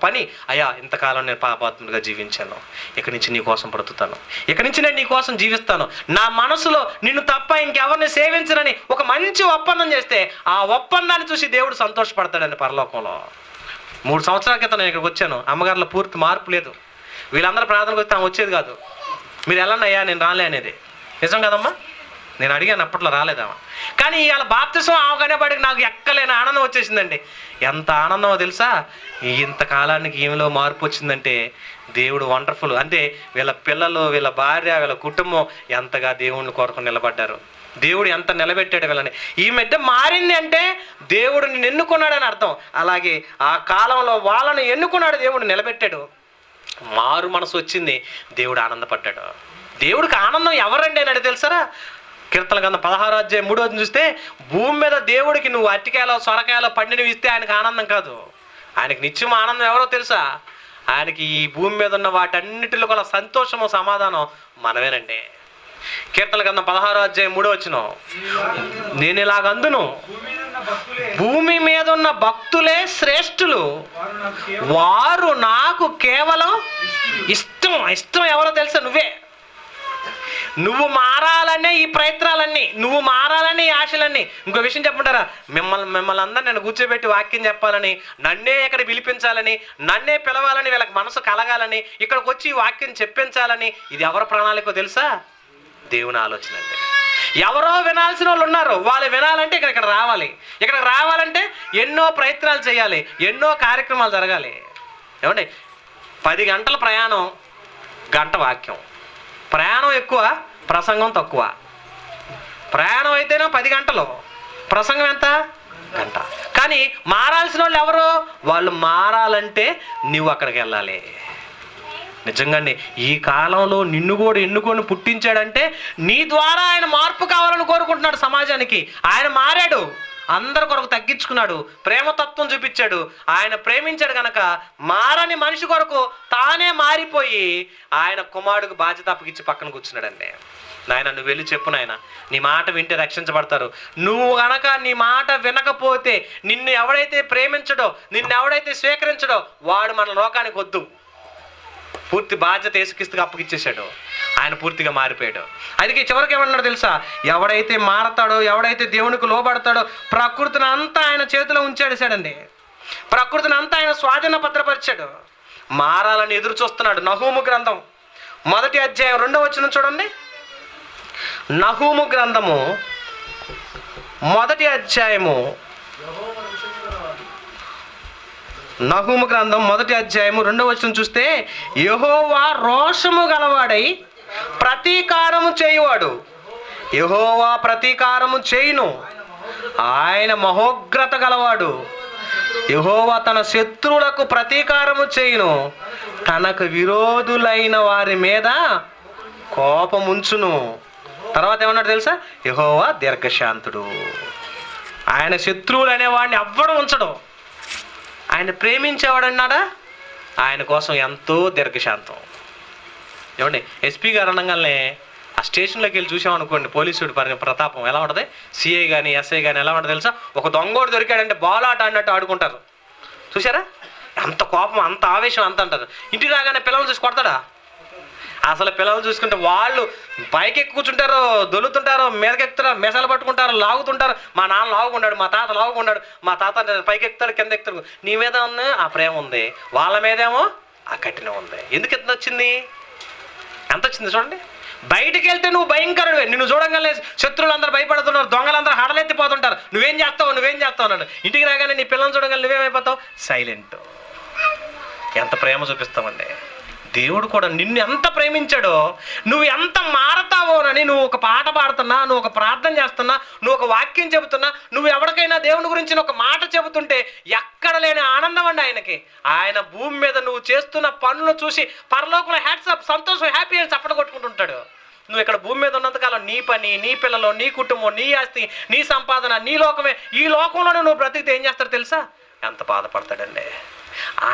పని, అయ్యా ఇంతకాలం నేను పాపాత్ముడిగా జీవించాను, ఇక్కడి నుంచి నీ కోసం బ్రతుకుతాను, ఇక్కడి నుంచి నేను నీ కోసం జీవిస్తాను, నా మనసులో నిన్ను తప్ప ఇంకెవరిని సేవించనని ఒక మంచి ఒప్పందం చేస్తే ఆ ఒప్పందాన్ని చూసి దేవుడు సంతోషపడతాడండి పరలోకంలో. 3 సంవత్సరాల క్రితం నేను ఇక్కడికి వచ్చాను, అమ్మగారిలో పూర్తి మార్పు లేదు. వీళ్ళందరూ ప్రార్థనకు వస్తే ఆమె వచ్చేది కాదు. మీరు వెళ్ళండి అయ్యా నేను రాలే అనేది నిజం కదమ్మా, నేను అడిగాను అప్పట్లో రాలేదామా. కానీ ఇవాళ బాప్తిసం ఆవగానేపడికి నాకు ఎక్కలేని ఆనందం వచ్చేసిందండి. ఎంత ఆనందమో తెలుసా, ఇంతకాలానికి ఈమెలో మార్పు వచ్చిందంటే దేవుడు వండర్ఫుల్. అంటే వీళ్ళ పిల్లలు, వీళ్ళ భార్య, వీళ్ళ కుటుంబం ఎంతగా దేవుడిని కొరకు నిలబడ్డారు, దేవుడు ఎంత నిలబెట్టాడు వీళ్ళని. ఈ మధ్య మారింది అంటే దేవుడు నిన్ను ఎన్నుకున్నాడని అర్థం. అలాగే ఆ కాలంలో వాళ్ళని ఎన్నుకున్నాడు, దేవుడు నిలబెట్టాడు, మారు మనసు వచ్చింది, దేవుడు ఆనందపడ్డాడు. దేవుడికి ఆనందం ఎవరండి అని అడిగి తెలుసారా, కీర్తన గ్రంథం 16:3 చూస్తే భూమి మీద దేవుడికి నువ్వు అరటికాయలో సొరకాయలో పండినవి ఇస్తే ఆయనకు ఆనందం కాదు, ఆయనకి నిత్యం ఆనందం ఎవరో తెలుసా, ఆయనకి ఈ భూమి మీద ఉన్న వాటన్నిటిలో కూడా సంతోషము సమాధానం మనమేనండి. కీర్తన గ్రంథం 16:3 నేను ఇలాగందును, భూమి మీద ఉన్న భక్తులే శ్రేష్ఠులు, వారు నాకు కేవలం ఇష్టం ఎవరో తెలుసా, నువ్వు మారాలనే ఈ ప్రయత్నాలన్నీ, నువ్వు మారాలని ఈ ఆశలన్నీ. ఇంకో విషయం చెప్పమంటారా, మిమ్మల్ని అందరూ నేను కూర్చోబెట్టి వాక్యం చెప్పాలని, నన్నే ఇక్కడ పిలిపించాలని, నన్నే పిలవాలని, వీళ్ళకి మనసు కలగాలని, ఇక్కడికి వచ్చి ఈ వాక్యం చెప్పించాలని, ఇది ఎవరి ప్రణాళికో తెలుసా, దేవుని ఆలోచన. అంటే ఎవరో వినాల్సిన వాళ్ళు ఉన్నారు, వాళ్ళు వినాలంటే ఇక్కడ రావాలి. ఇక్కడికి రావాలంటే ఎన్నో ప్రయత్నాలు చేయాలి, ఎన్నో కార్యక్రమాలు జరగాలి. ఏమండి, 10 గంటల ప్రయాణం, గంట వాక్యం. ప్రయాణం ఎక్కువ, ప్రసంగం తక్కువ. ప్రయాణం అయితేనే 10 గంటలు, ప్రసంగం ఎంత, గంట. కానీ మారాల్సిన వాళ్ళు ఎవరు, వాళ్ళు మారాలంటే నువ్వు అక్కడికి వెళ్ళాలి. నిజంగానే ఈ కాలంలో నిన్ను కూడా ఎన్నుకొని పుట్టించాడంటే నీ ద్వారా ఆయన మార్పు కావాలని కోరుకుంటున్నాడు సమాజానికి. ఆయన మారాడు, అందరి కొరకు తగ్గించుకున్నాడు, ప్రేమతత్వం చూపించాడు. ఆయన ప్రేమించాడు కనుక మారని మనిషి కొరకు తానే మారిపోయి ఆయన కుమారుడికి బాధ్యత అప్పగిచ్చి పక్కన కూర్చున్నాడండి. నాయన నువ్వు వెళ్ళి చెప్పు నాయన, నీ మాట వింటే రక్షించబడతారు. నువ్వు గనక నీ మాట వినకపోతే నిన్ను ఎవడైతే ప్రేమించడో, నిన్ను ఎవడైతే స్వీకరించడో వాడు మన లోకానికి వద్దు. పూర్తి బాధ్యత యేసుక్రీస్తుకి అప్పగిచ్చేసాడు. ఆయన పూర్తిగా మారిపోయాడు. అందుకే చివరికి ఏమన్నాడు తెలుసా? ఎవడైతే మారతాడో, ఎవడైతే దేవునికి లోబడతాడో ప్రకృతిని అంతా ఆయన చేతిలో ఉంచాడేశాడండి. ప్రకృతిని అంతా ఆయన స్వాధీన భద్రపరిచాడు. మారాలని ఎదురు చూస్తున్నాడు. నహూము గ్రంథం 1వ అధ్యాయం 2వ వచనం చూడండి. నహూము గ్రంథము 1వ అధ్యాయము, నహూము గ్రంథం 1వ అధ్యాయము 2వ వచనం చూస్తే, యెహోవా రోషము గలవాడై ప్రతీకారము చేయువాడు. యెహోవా ప్రతీకారము చేయును, ఆయన మహోగ్రత గలవాడు. యెహోవా తన శత్రువులకు ప్రతీకారము చేయును, తనకు విరోధులైన వారి మీద కోపముంచును. తర్వాత ఏమన్నాడు తెలుసా? యెహోవా దీర్ఘశాంతుడు. ఆయన శత్రువులు అనేవాడిని ఎవ్వడు ఉంచడు. ఆయన ప్రేమించేవాడన్నాడా? ఆయన కోసం ఎంతో దీర్ఘశాంతం. ఏమండి, ఎస్పీ గారు అనగానే ఆ స్టేషన్లోకి వెళ్ళి చూసామనుకోండి, పోలీసుడి ప్రతాపం ఎలా ఉంటుంది, సిఐ కానీ ఎస్ఐ కానీ ఎలా ఉంటుంది తెలుసా? ఒక దొంగోడు దొరికాడంటే బాల్ ఆట ఆడినట్టు ఆడుకుంటారు. చూసారా? అంత కోపం, అంత ఆవేశం, అంత అంటారు. ఇంటికి రాగానే పిల్లలు చూసి కొడతాడా? అసలు పిల్లలు చూసుకుంటే వాళ్ళు పైకి ఎక్కి కూర్చుంటారు, దొల్లుతుంటారు, మీదకి ఎక్కుతారు, మెసాలు పట్టుకుంటారు, లాగుతుంటారు. మా నాన్న లాగుకున్నాడు, మా తాత లాగుకున్నాడు, మా తాత పైకి ఎక్కుతాడు, కింద ఎక్కుతాడు. నీ మీద ఉంది ఆ ప్రేమ ఉంది, వాళ్ళ మీదేమో ఆ కఠినం ఉంది. ఎందుకు ఎంత వచ్చింది? ఎంత వచ్చింది చూడండి. బయటికి వెళ్తే నువ్వు భయంకరుడివే, నిన్ను చూడంగానే శత్రువులు అందరూ భయపడుతున్నారు, దొంగలందరూ హడలెత్తిపోతుంటారు. నువ్వేం చేస్తావు అన్నాడు. ఇంటికి రాగానే నీ పిల్లల్ని చూడగానే నువ్వేమైపోతావు? సైలెంట్. ఎంత ప్రేమ చూపిస్తావండి. దేవుడు కూడా నిన్ను ఎంత ప్రేమించాడో, నువ్వు ఎంత మారతావోనని నువ్వు ఒక పాట పాడుతున్నా, నువ్వు ఒక ప్రార్థన చేస్తున్నా, నువ్వు ఒక వాక్యం చెబుతున్నా, నువ్వు ఎవరికైనా దేవుని గురించి ఒక మాట చెబుతుంటే ఎక్కడ లేని ఆనందం అండి ఆయనకి. ఆయన భూమి మీద నువ్వు చేస్తున్న పనులు చూసి పరలోకంలో హ్యాట్సాప్, సంతోషం, హ్యాపీ అని చప్పట కొట్టుకుంటుంటాడు. నువ్వు ఇక్కడ భూమి మీద ఉన్నంతకాలం నీ పని, నీ పిల్లలు, నీ కుటుంబం, నీ ఆస్తి, నీ సంపాదన, నీ లోకమే. ఈ లోకంలోనే నువ్వు బ్రతికితే ఏం చేస్తాడు తెలుసా? ఎంత బాధపడతాడండి.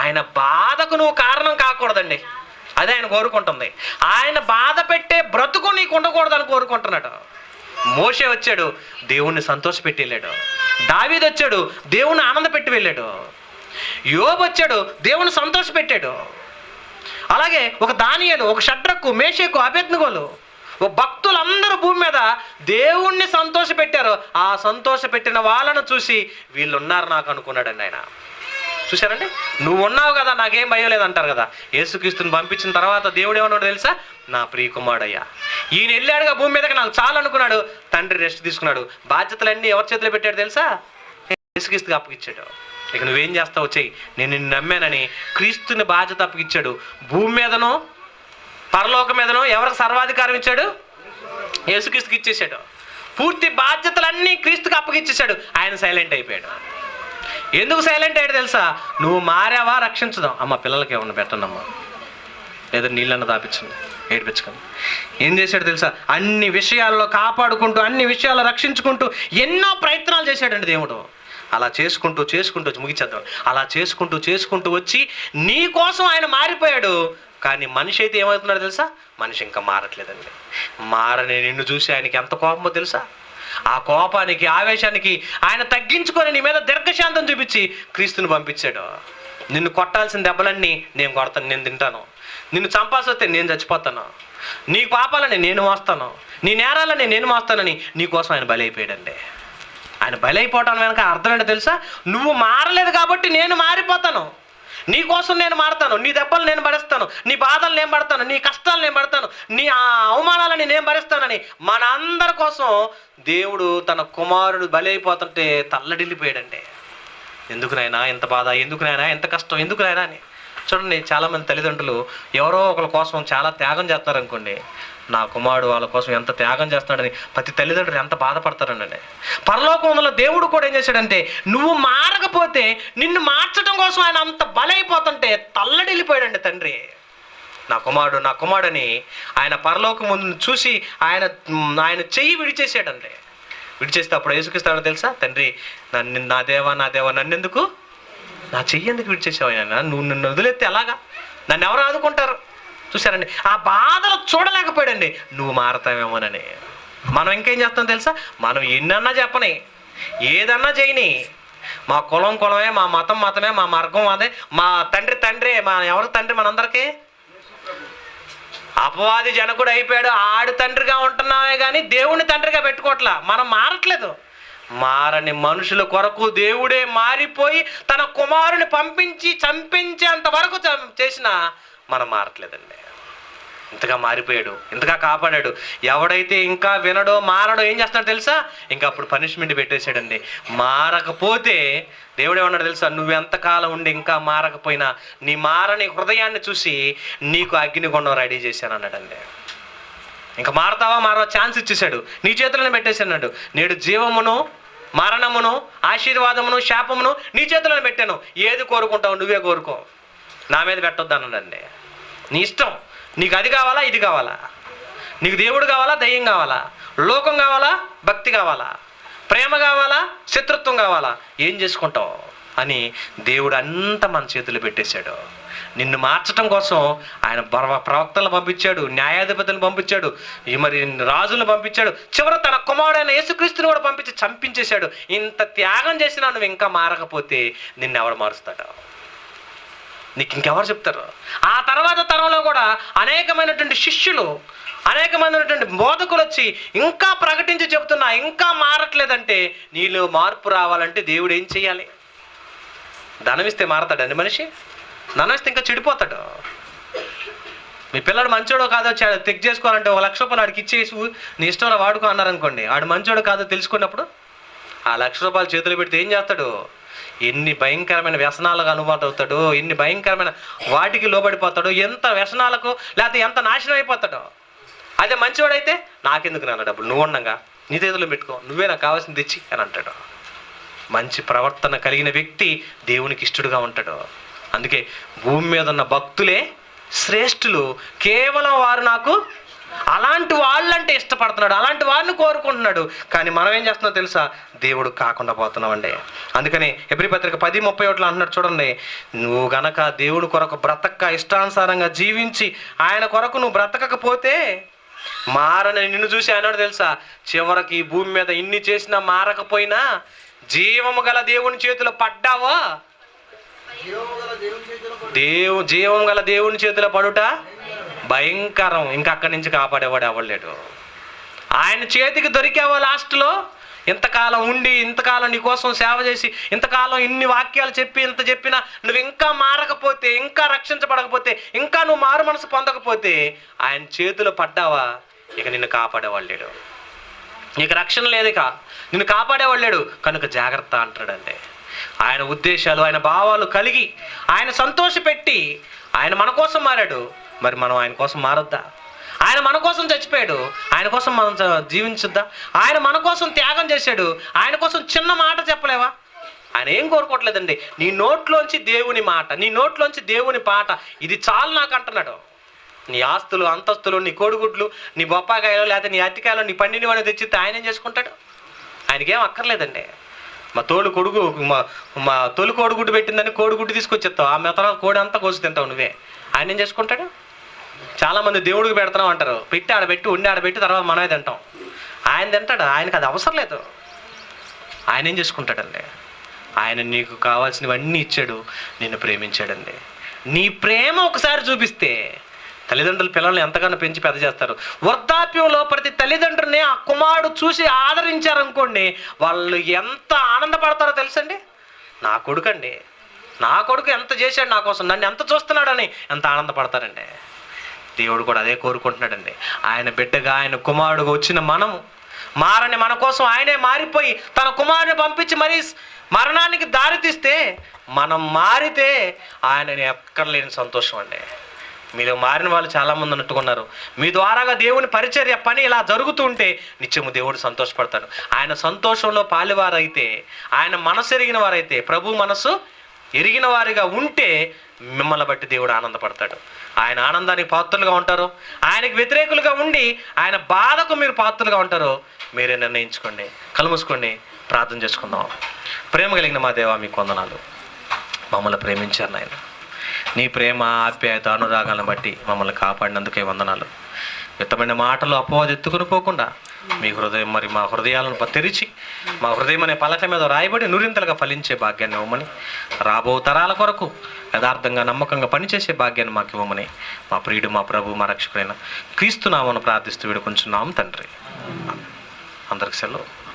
ఆయన బాధకు నువ్వు కారణం కాకూడదండి, అదే ఆయన కోరుకుంటుంది. ఆయన బాధ పెట్టే బ్రతుకు నీకు ఉండకూడదని కోరుకుంటున్నాడు. మోషే వచ్చాడు, దేవుణ్ణి సంతోషపెట్టి వెళ్ళాడు. దావీదు వచ్చాడు, దేవుణ్ణి ఆనంద పెట్టి వెళ్ళాడు. యోబు వచ్చాడు, దేవుని సంతోషపెట్టాడు. అలాగే ఒక దానియేలు, ఒక షడ్రకు, మేషకు, అబేద్నెగోలు, ఓ భక్తులందరూ భూమి మీద దేవుణ్ణి సంతోషపెట్టారు. ఆ సంతోషపెట్టిన వాళ్ళను చూసి వీళ్ళు ఉన్నారు నాకు అనుకున్నాడండి ఆయన. చూశారండి? నువ్వు ఉన్నావు కదా, నాకేం భయం లేదంటారు కదా. యేసుక్రీస్తుని పంపించిన తర్వాత దేవుడు ఏమన్నాడు తెలుసా? నా ప్రియ కుమారుడయ్యా, ఈయన వెళ్ళాడుగా భూమి మీదకి, నాకు చాలు అనుకున్నాడు. తండ్రి రెస్ట్ తీసుకున్నాడు. బాధ్యతలన్నీ ఎవరి చేతిలో పెట్టాడు తెలుసా? యేసుక్రీస్తుకి అప్పగిచ్చాడు. ఇక నువ్వేం చేస్తావు చెయ్యి, నేను నిన్ను నమ్మానని క్రీస్తుని బాధ్యత అప్పగిచ్చాడు. భూమి మీదనో పరలోకం మీదనో ఎవరికి సర్వాధికారం ఇచ్చాడు? యేసుక్రీస్తుకి ఇచ్చేసాడు. పూర్తి బాధ్యతలన్నీ క్రీస్తుకి అప్పగిచ్చేసాడు. ఆయన సైలెంట్ అయిపోయాడు. ఎందుకు సైలెంట్ అయ్యాడు తెలుసా? నువ్వు మారావా, రక్షించుదాం. అమ్మ పిల్లలకి ఏమన్నా పెట్టండి అమ్మ, లేదా నీళ్ళన్న దాపించండి, ఏడిపించకండి. ఏం చేశాడు తెలుసా? అన్ని విషయాల్లో కాపాడుకుంటూ, అన్ని విషయాల్లో రక్షించుకుంటూ ఎన్నో ప్రయత్నాలు చేశాడండి దేవుడు. అలా చేసుకుంటూ ముగిచేద్దాం. అలా చేసుకుంటూ వచ్చి నీ కోసం ఆయన మారిపోయాడు. కానీ మనిషి అయితే ఏమవుతున్నాడు తెలుసా? మనిషి ఇంకా మారట్లేదండి. మారని నిన్ను చూసి ఆయనకి ఎంత కోపమో తెలుసా? ఆ కోపానికి, ఆవేశానికి ఆయన తగ్గించుకొని నీ మీద దీర్ఘశాంతం చూపించి క్రీస్తుని పంపించాడు. నిన్ను కొట్టాల్సిన దెబ్బలన్నీ నేను కొడతాను, నేను తింటాను. నిన్ను చంపాల్సి వస్తే నేను చచ్చిపోతాను. నీ పాపాలని నేను మోస్తాను, నీ నేరాలని నేను మోస్తానని నీకోసం ఆయన బలైపోయాడండి. ఆయన బలైపోవటానికి వెనక అర్థం ఏంటో తెలుసా? నువ్వు మారలేదు కాబట్టి నేను మారిపోతాను, నీ కోసం నేను మారుతాను, నీ దెబ్బలు నేను భరిస్తాను, నీ బాధలు నేను పడతాను, నీ కష్టాలు నేను పడతాను, నీ అవమానాలని నేను భరిస్తానని మనందరి కోసం దేవుడు తన కుమారుడు బలైపోతుంటే తల్లడిల్లిపోయాడండి. ఎందుకు నాయనా ఇంత బాధ, ఎందుకు నాయనా ఎంత కష్టం, ఎందుకు నాయనా అని. చూడండి, చాలామంది తల్లిదండ్రులు ఎవరో ఒకరి కోసం చాలా త్యాగం చేస్తున్నారు అనుకోండి, నా కుమారుడు వాళ్ళ కోసం ఎంత త్యాగం చేస్తున్నాడని ప్రతి తల్లిదండ్రులు ఎంత బాధపడతారండి. పరలోకంలో దేవుడు కూడా ఏం చేశాడంటే, నువ్వు మారకపోతే నిన్ను మార్చడం కోసం ఆయన అంత బలైపోతుంటే తల్లడిల్లిపోయాడండి తండ్రి. నా కుమారుడు నా కుమారుడని ఆయన పరలోకం ముందు చూసి ఆయన చెయ్యి విడిచేసాడండి. విడిచేస్తే అప్పుడు యేసుక్రీస్తు తెలుసా, తండ్రి నా దేవా నన్నెందుకు, నా చెయ్యి ఎందుకు విడిచేసావు ఆయన, నువ్వు నన్ను వదిలేస్తే ఎలాగా, నన్ను ఎవరు ఆదుకుంటారు. చూసారండి, ఆ బాధలు చూడలేకపోయాడండి, నువ్వు మారతావేమోనని. మనం ఇంకేం చేస్తాం తెలుసా, మనం ఎన్నన్నా చెప్పని, ఏదన్నా చేయని, మా కులం కులమే, మా మతం మతమే, మా మార్గం అదే, మా తండ్రి మా ఎవరు తండ్రి మనందరికీ, అపవాది జనకుడు అయిపోయాడు, ఆడు తండ్రిగా ఉంటున్నామే కానీ దేవుని తండ్రిగా పెట్టుకోవట్లా. మనం మారట్లేదు. మారని మనుషుల కొరకు దేవుడే మారిపోయి తన కుమారుని పంపించి చంపించేంత వరకు చేసినా మనం మారట్లేదండి. ఇంతగా మారిపోయాడు, ఇంతగా కాపాడాడు. ఎవడైతే ఇంకా వినడో మారడో ఏం చేస్తాడో తెలుసా, ఇంకా అప్పుడు పనిష్మెంట్ పెట్టేశాడండి. మారకపోతే దేవుడు ఏమన్నాడు తెలుసా, నువ్వెంతకాలం ఉండి ఇంకా మారకపోయినా నీ మారని హృదయాన్ని చూసి నీకు అగ్నిగుండం రెడీ చేశాను అన్నాడండి. ఇంకా మారతావా మారవా ఛాన్స్ ఇచ్చేసాడు, నీ చేతులను పెట్టేశాడు. నేడు జీవమును మరణమును ఆశీర్వాదమును శాపమును నీ చేతులను పెట్టాను, ఏది కోరుకుంటావు నువ్వే కోరుకో, నా మీద పెట్టొద్దు అన్నాడండి. నీ ఇష్టం, నీకు అది కావాలా ఇది కావాలా, నీకు దేవుడు కావాలా దయ్యం కావాలా, లోకం కావాలా భక్తి కావాలా, ప్రేమ కావాలా శత్రుత్వం కావాలా, ఏం చేసుకుంటావు అని దేవుడు అంతా మన చేతులు పెట్టేశాడు. నిన్ను మార్చడం కోసం ఆయన ప్రవక్తలను పంపించాడు, న్యాయాధిపతులను పంపించాడు, మరి రాజులను పంపించాడు, చివరి తన కుమారుడైన యేసుక్రీస్తుని కూడా పంపించి చంపించేశాడు. ఇంత త్యాగం చేసినా నువ్వు ఇంకా మారకపోతే నిన్నెవరు మారుస్తాడు, నీకు ఇంకెవరు చెప్తారు? ఆ తర్వాత తరంలో కూడా అనేకమైనటువంటి శిష్యులు, అనేకమైనటువంటి బోధకులు వచ్చి ఇంకా ప్రకటించి చెబుతున్నా ఇంకా మారట్లేదంటే, నీలో మార్పు రావాలంటే దేవుడు ఏం చేయాలి? ధనమిస్తే మారతాడండి మనిషి? ధనమిస్తే ఇంకా చెడిపోతాడు. మీ పిల్లడు మంచోడో కాదో చెక్ చేసుకోవాలంటే 1 లక్ష రూపాయలు ఆడికి ఇచ్చేసి నీ ఇష్టంలో వాడుకో అన్నారనుకోండి, ఆడు మంచోడో కాదో తెలుసుకున్నప్పుడు ఆ 1 లక్ష రూపాయలు చేతులు పెడితే ఏం చేస్తాడు? ఎన్ని భయంకరమైన వ్యసనాలకు అనుభవం అవుతాడో, ఎన్ని భయంకరమైన వాటికి లోబడిపోతాడో, ఎంత వ్యసనాలకు లేకపోతే ఎంత నాశనం అయిపోతాడో. అదే మంచివాడైతే నాకెందుకు నాన్న డబ్బులు, నువ్వు ఉండగా నీ చేతుల్లో పెట్టుకో, నువ్వే నాకు కావాల్సింది తెచ్చి అని అంటాడు. మంచి ప్రవర్తన కలిగిన వ్యక్తి దేవునికి ఇష్టడుగా ఉంటాడు. అందుకే భూమి మీద ఉన్న భక్తులే శ్రేష్ఠులు, కేవలం వారు నాకు అలాంటి వాళ్ళంటే ఇష్టపడుతున్నాడు, అలాంటి వారిని కోరుకుంటున్నాడు. కానీ మనం ఏం చేస్తున్నాం తెలుసా, దేవుడు కాకుండా పోతున్నామండి. అందుకని హెబ్రీ పత్రిక 10:31 అంటున్నాడు చూడండి, నువ్వు గనక దేవుడు కొరకు బ్రతక ఇష్టానుసారంగా జీవించి ఆయన కొరకు నువ్వు బ్రతకకపోతే మారని నిన్ను చూసి అన్నాడు తెలుసా, చివరికి ఈ భూమి మీద ఇన్ని చేసినా మారకపోయినా జీవము గల దేవుని చేతిలో పడ్డావా, జీవం గల దేవుని చేతిలో పడుట భయంకరం. ఇంకా అక్కడి నుంచి కాపాడేవాడు అవ్వలేడు. ఆయన చేతికి దొరికావా లాస్ట్లో, ఇంతకాలం ఉండి ఇంతకాలం నీ కోసం సేవ చేసి ఇంతకాలం ఇన్ని వాక్యాలు చెప్పి ఇంత చెప్పినా నువ్వు ఇంకా మారకపోతే, ఇంకా రక్షించబడకపోతే, ఇంకా నువ్వు మారు మనసు పొందకపోతే ఆయన చేతిలో పడ్డావా, ఇక నిన్ను కాపాడేవాడు లేడు, నీకు రక్షణ లేదు, ఇక నిన్ను కాపాడేవాడు లేడు. కనుక జాగ్రత్త అంటాడండి. ఆయన ఉద్దేశాలు ఆయన భావాలు కలిగి ఆయన సంతోషపెట్టి ఆయన మన కోసం మారాడు, మరి మనం ఆయన కోసం మారొద్దా? ఆయన మన కోసం చచ్చిపోయాడు, ఆయన కోసం మనం జీవించొద్దా? ఆయన మన కోసం త్యాగం చేశాడు, ఆయన కోసం చిన్న మాట చెప్పలేవా? ఆయన ఏం కోరుకోవట్లేదండి, నీ నోట్లోంచి దేవుని మాట, నీ నోట్లోంచి దేవుని పాట, ఇది చాలు నాకు అంటున్నాడు. నీ ఆస్తులు అంతస్తులు, నీ కోడిగుడ్లు, నీ బొప్పాకాయలు, లేకపోతే నీ అరటికాయలు, నీ పండిని వాడిని తెచ్చితే ఆయన ఏం చేసుకుంటాడు? ఆయనకేం అక్కర్లేదండి. మా తోలు కోడిగుడ్డు పెట్టిందని కోడిగుడ్డు తీసుకొచ్చేస్తావు, ఆ మెతన కోడి అంతా కోసి తింటావు నువ్వే. ఆయన ఏం చేసుకుంటాడు? చాలామంది దేవుడికి పెడతాం అంటారు, పెట్టి ఆడబెట్టి ఉండి ఆడబెట్టి తర్వాత మనమే తింటాం. ఆయన తింటాడు, ఆయనకు అది అవసరం లేదు. ఆయన ఏం చేసుకుంటాడండి? ఆయన నీకు కావాల్సినవన్నీ ఇచ్చాడు, నిన్ను ప్రేమించాడండి. నీ ప్రేమ ఒకసారి చూపిస్తే తల్లిదండ్రులు పిల్లల్ని ఎంతగానో పెంచి పెద్ద చేస్తారు. వృద్ధాప్యంలో ప్రతి తల్లిదండ్రుల్ని ఆ కుమారుడు చూసి ఆదరించారనుకోండి, వాళ్ళు ఎంత ఆనందపడతారో తెలుసండి. నా కొడుకు ఎంత చేశాడు నా కోసం, నన్ను ఎంత చూస్తున్నాడని ఎంత ఆనందపడతారండి. దేవుడు కూడా అదే కోరుకుంటున్నాడండి. ఆయన బిడ్డగా ఆయన కుమారుడుగా వచ్చిన మనము మారని మన కోసం ఆయనే మారిపోయి తన కుమారుని పంపించి మరీ మరణానికి దారితీస్తే మనం మారితే ఆయనని ఎక్కర్లేని సంతోషం అండి. మీలో మారిన వాళ్ళు చాలామంది అన్నట్టుకున్నారు. మీ ద్వారాగా దేవుని పరిచర్య పని ఇలా జరుగుతూ ఉంటే నిత్యము దేవుడు సంతోషపడతాడు. ఆయన సంతోషంలో పాలివారైతే, ఆయన మనసు ఎరిగిన వారైతే ప్రభు మనసు ఎరిగిన వారిగా ఉంటే మిమ్మల్ని బట్టి దేవుడు ఆనందపడతాడు. ఆయన ఆనందానికి పాత్రలుగా ఉంటారు. ఆయనకు వ్యతిరేకులుగా ఉండి ఆయన బాధకు మీరు పాత్రలుగా ఉంటారో మీరే నిర్ణయించుకోండి. కళ్ళు మూసుకోండి, ప్రార్థన చేసుకుందాం. ప్రేమ కలిగిన మా దేవా, మీకు వందనాలు. మమ్మల్ని ప్రేమించారు నాయన. నీ ప్రేమ, ఆప్యాయత, అనురాగాలను బట్టి మమ్మల్ని కాపాడినందుకే వందనాలు. విత్తమైన మాటలు అపవాదు ఎత్తుకుని పోకుండా మీ హృదయం మరి మా హృదయాలను తెరిచి మా హృదయం అనే పలక మీద రాయబడి నురింతలుగా ఫలించే భాగ్యాన్ని ఇవ్వమని, రాబో తరాల కొరకు యథార్థంగా నమ్మకంగా పనిచేసే భాగ్యాన్ని మాకు ఇవ్వమని మా ప్రియుడు, మా ప్రభు, మా రక్షకుడైన క్రీస్తు నామమున ప్రార్థిస్తూ వేడుకొంచున్నాం తండ్రి. అందరికి సెలవు.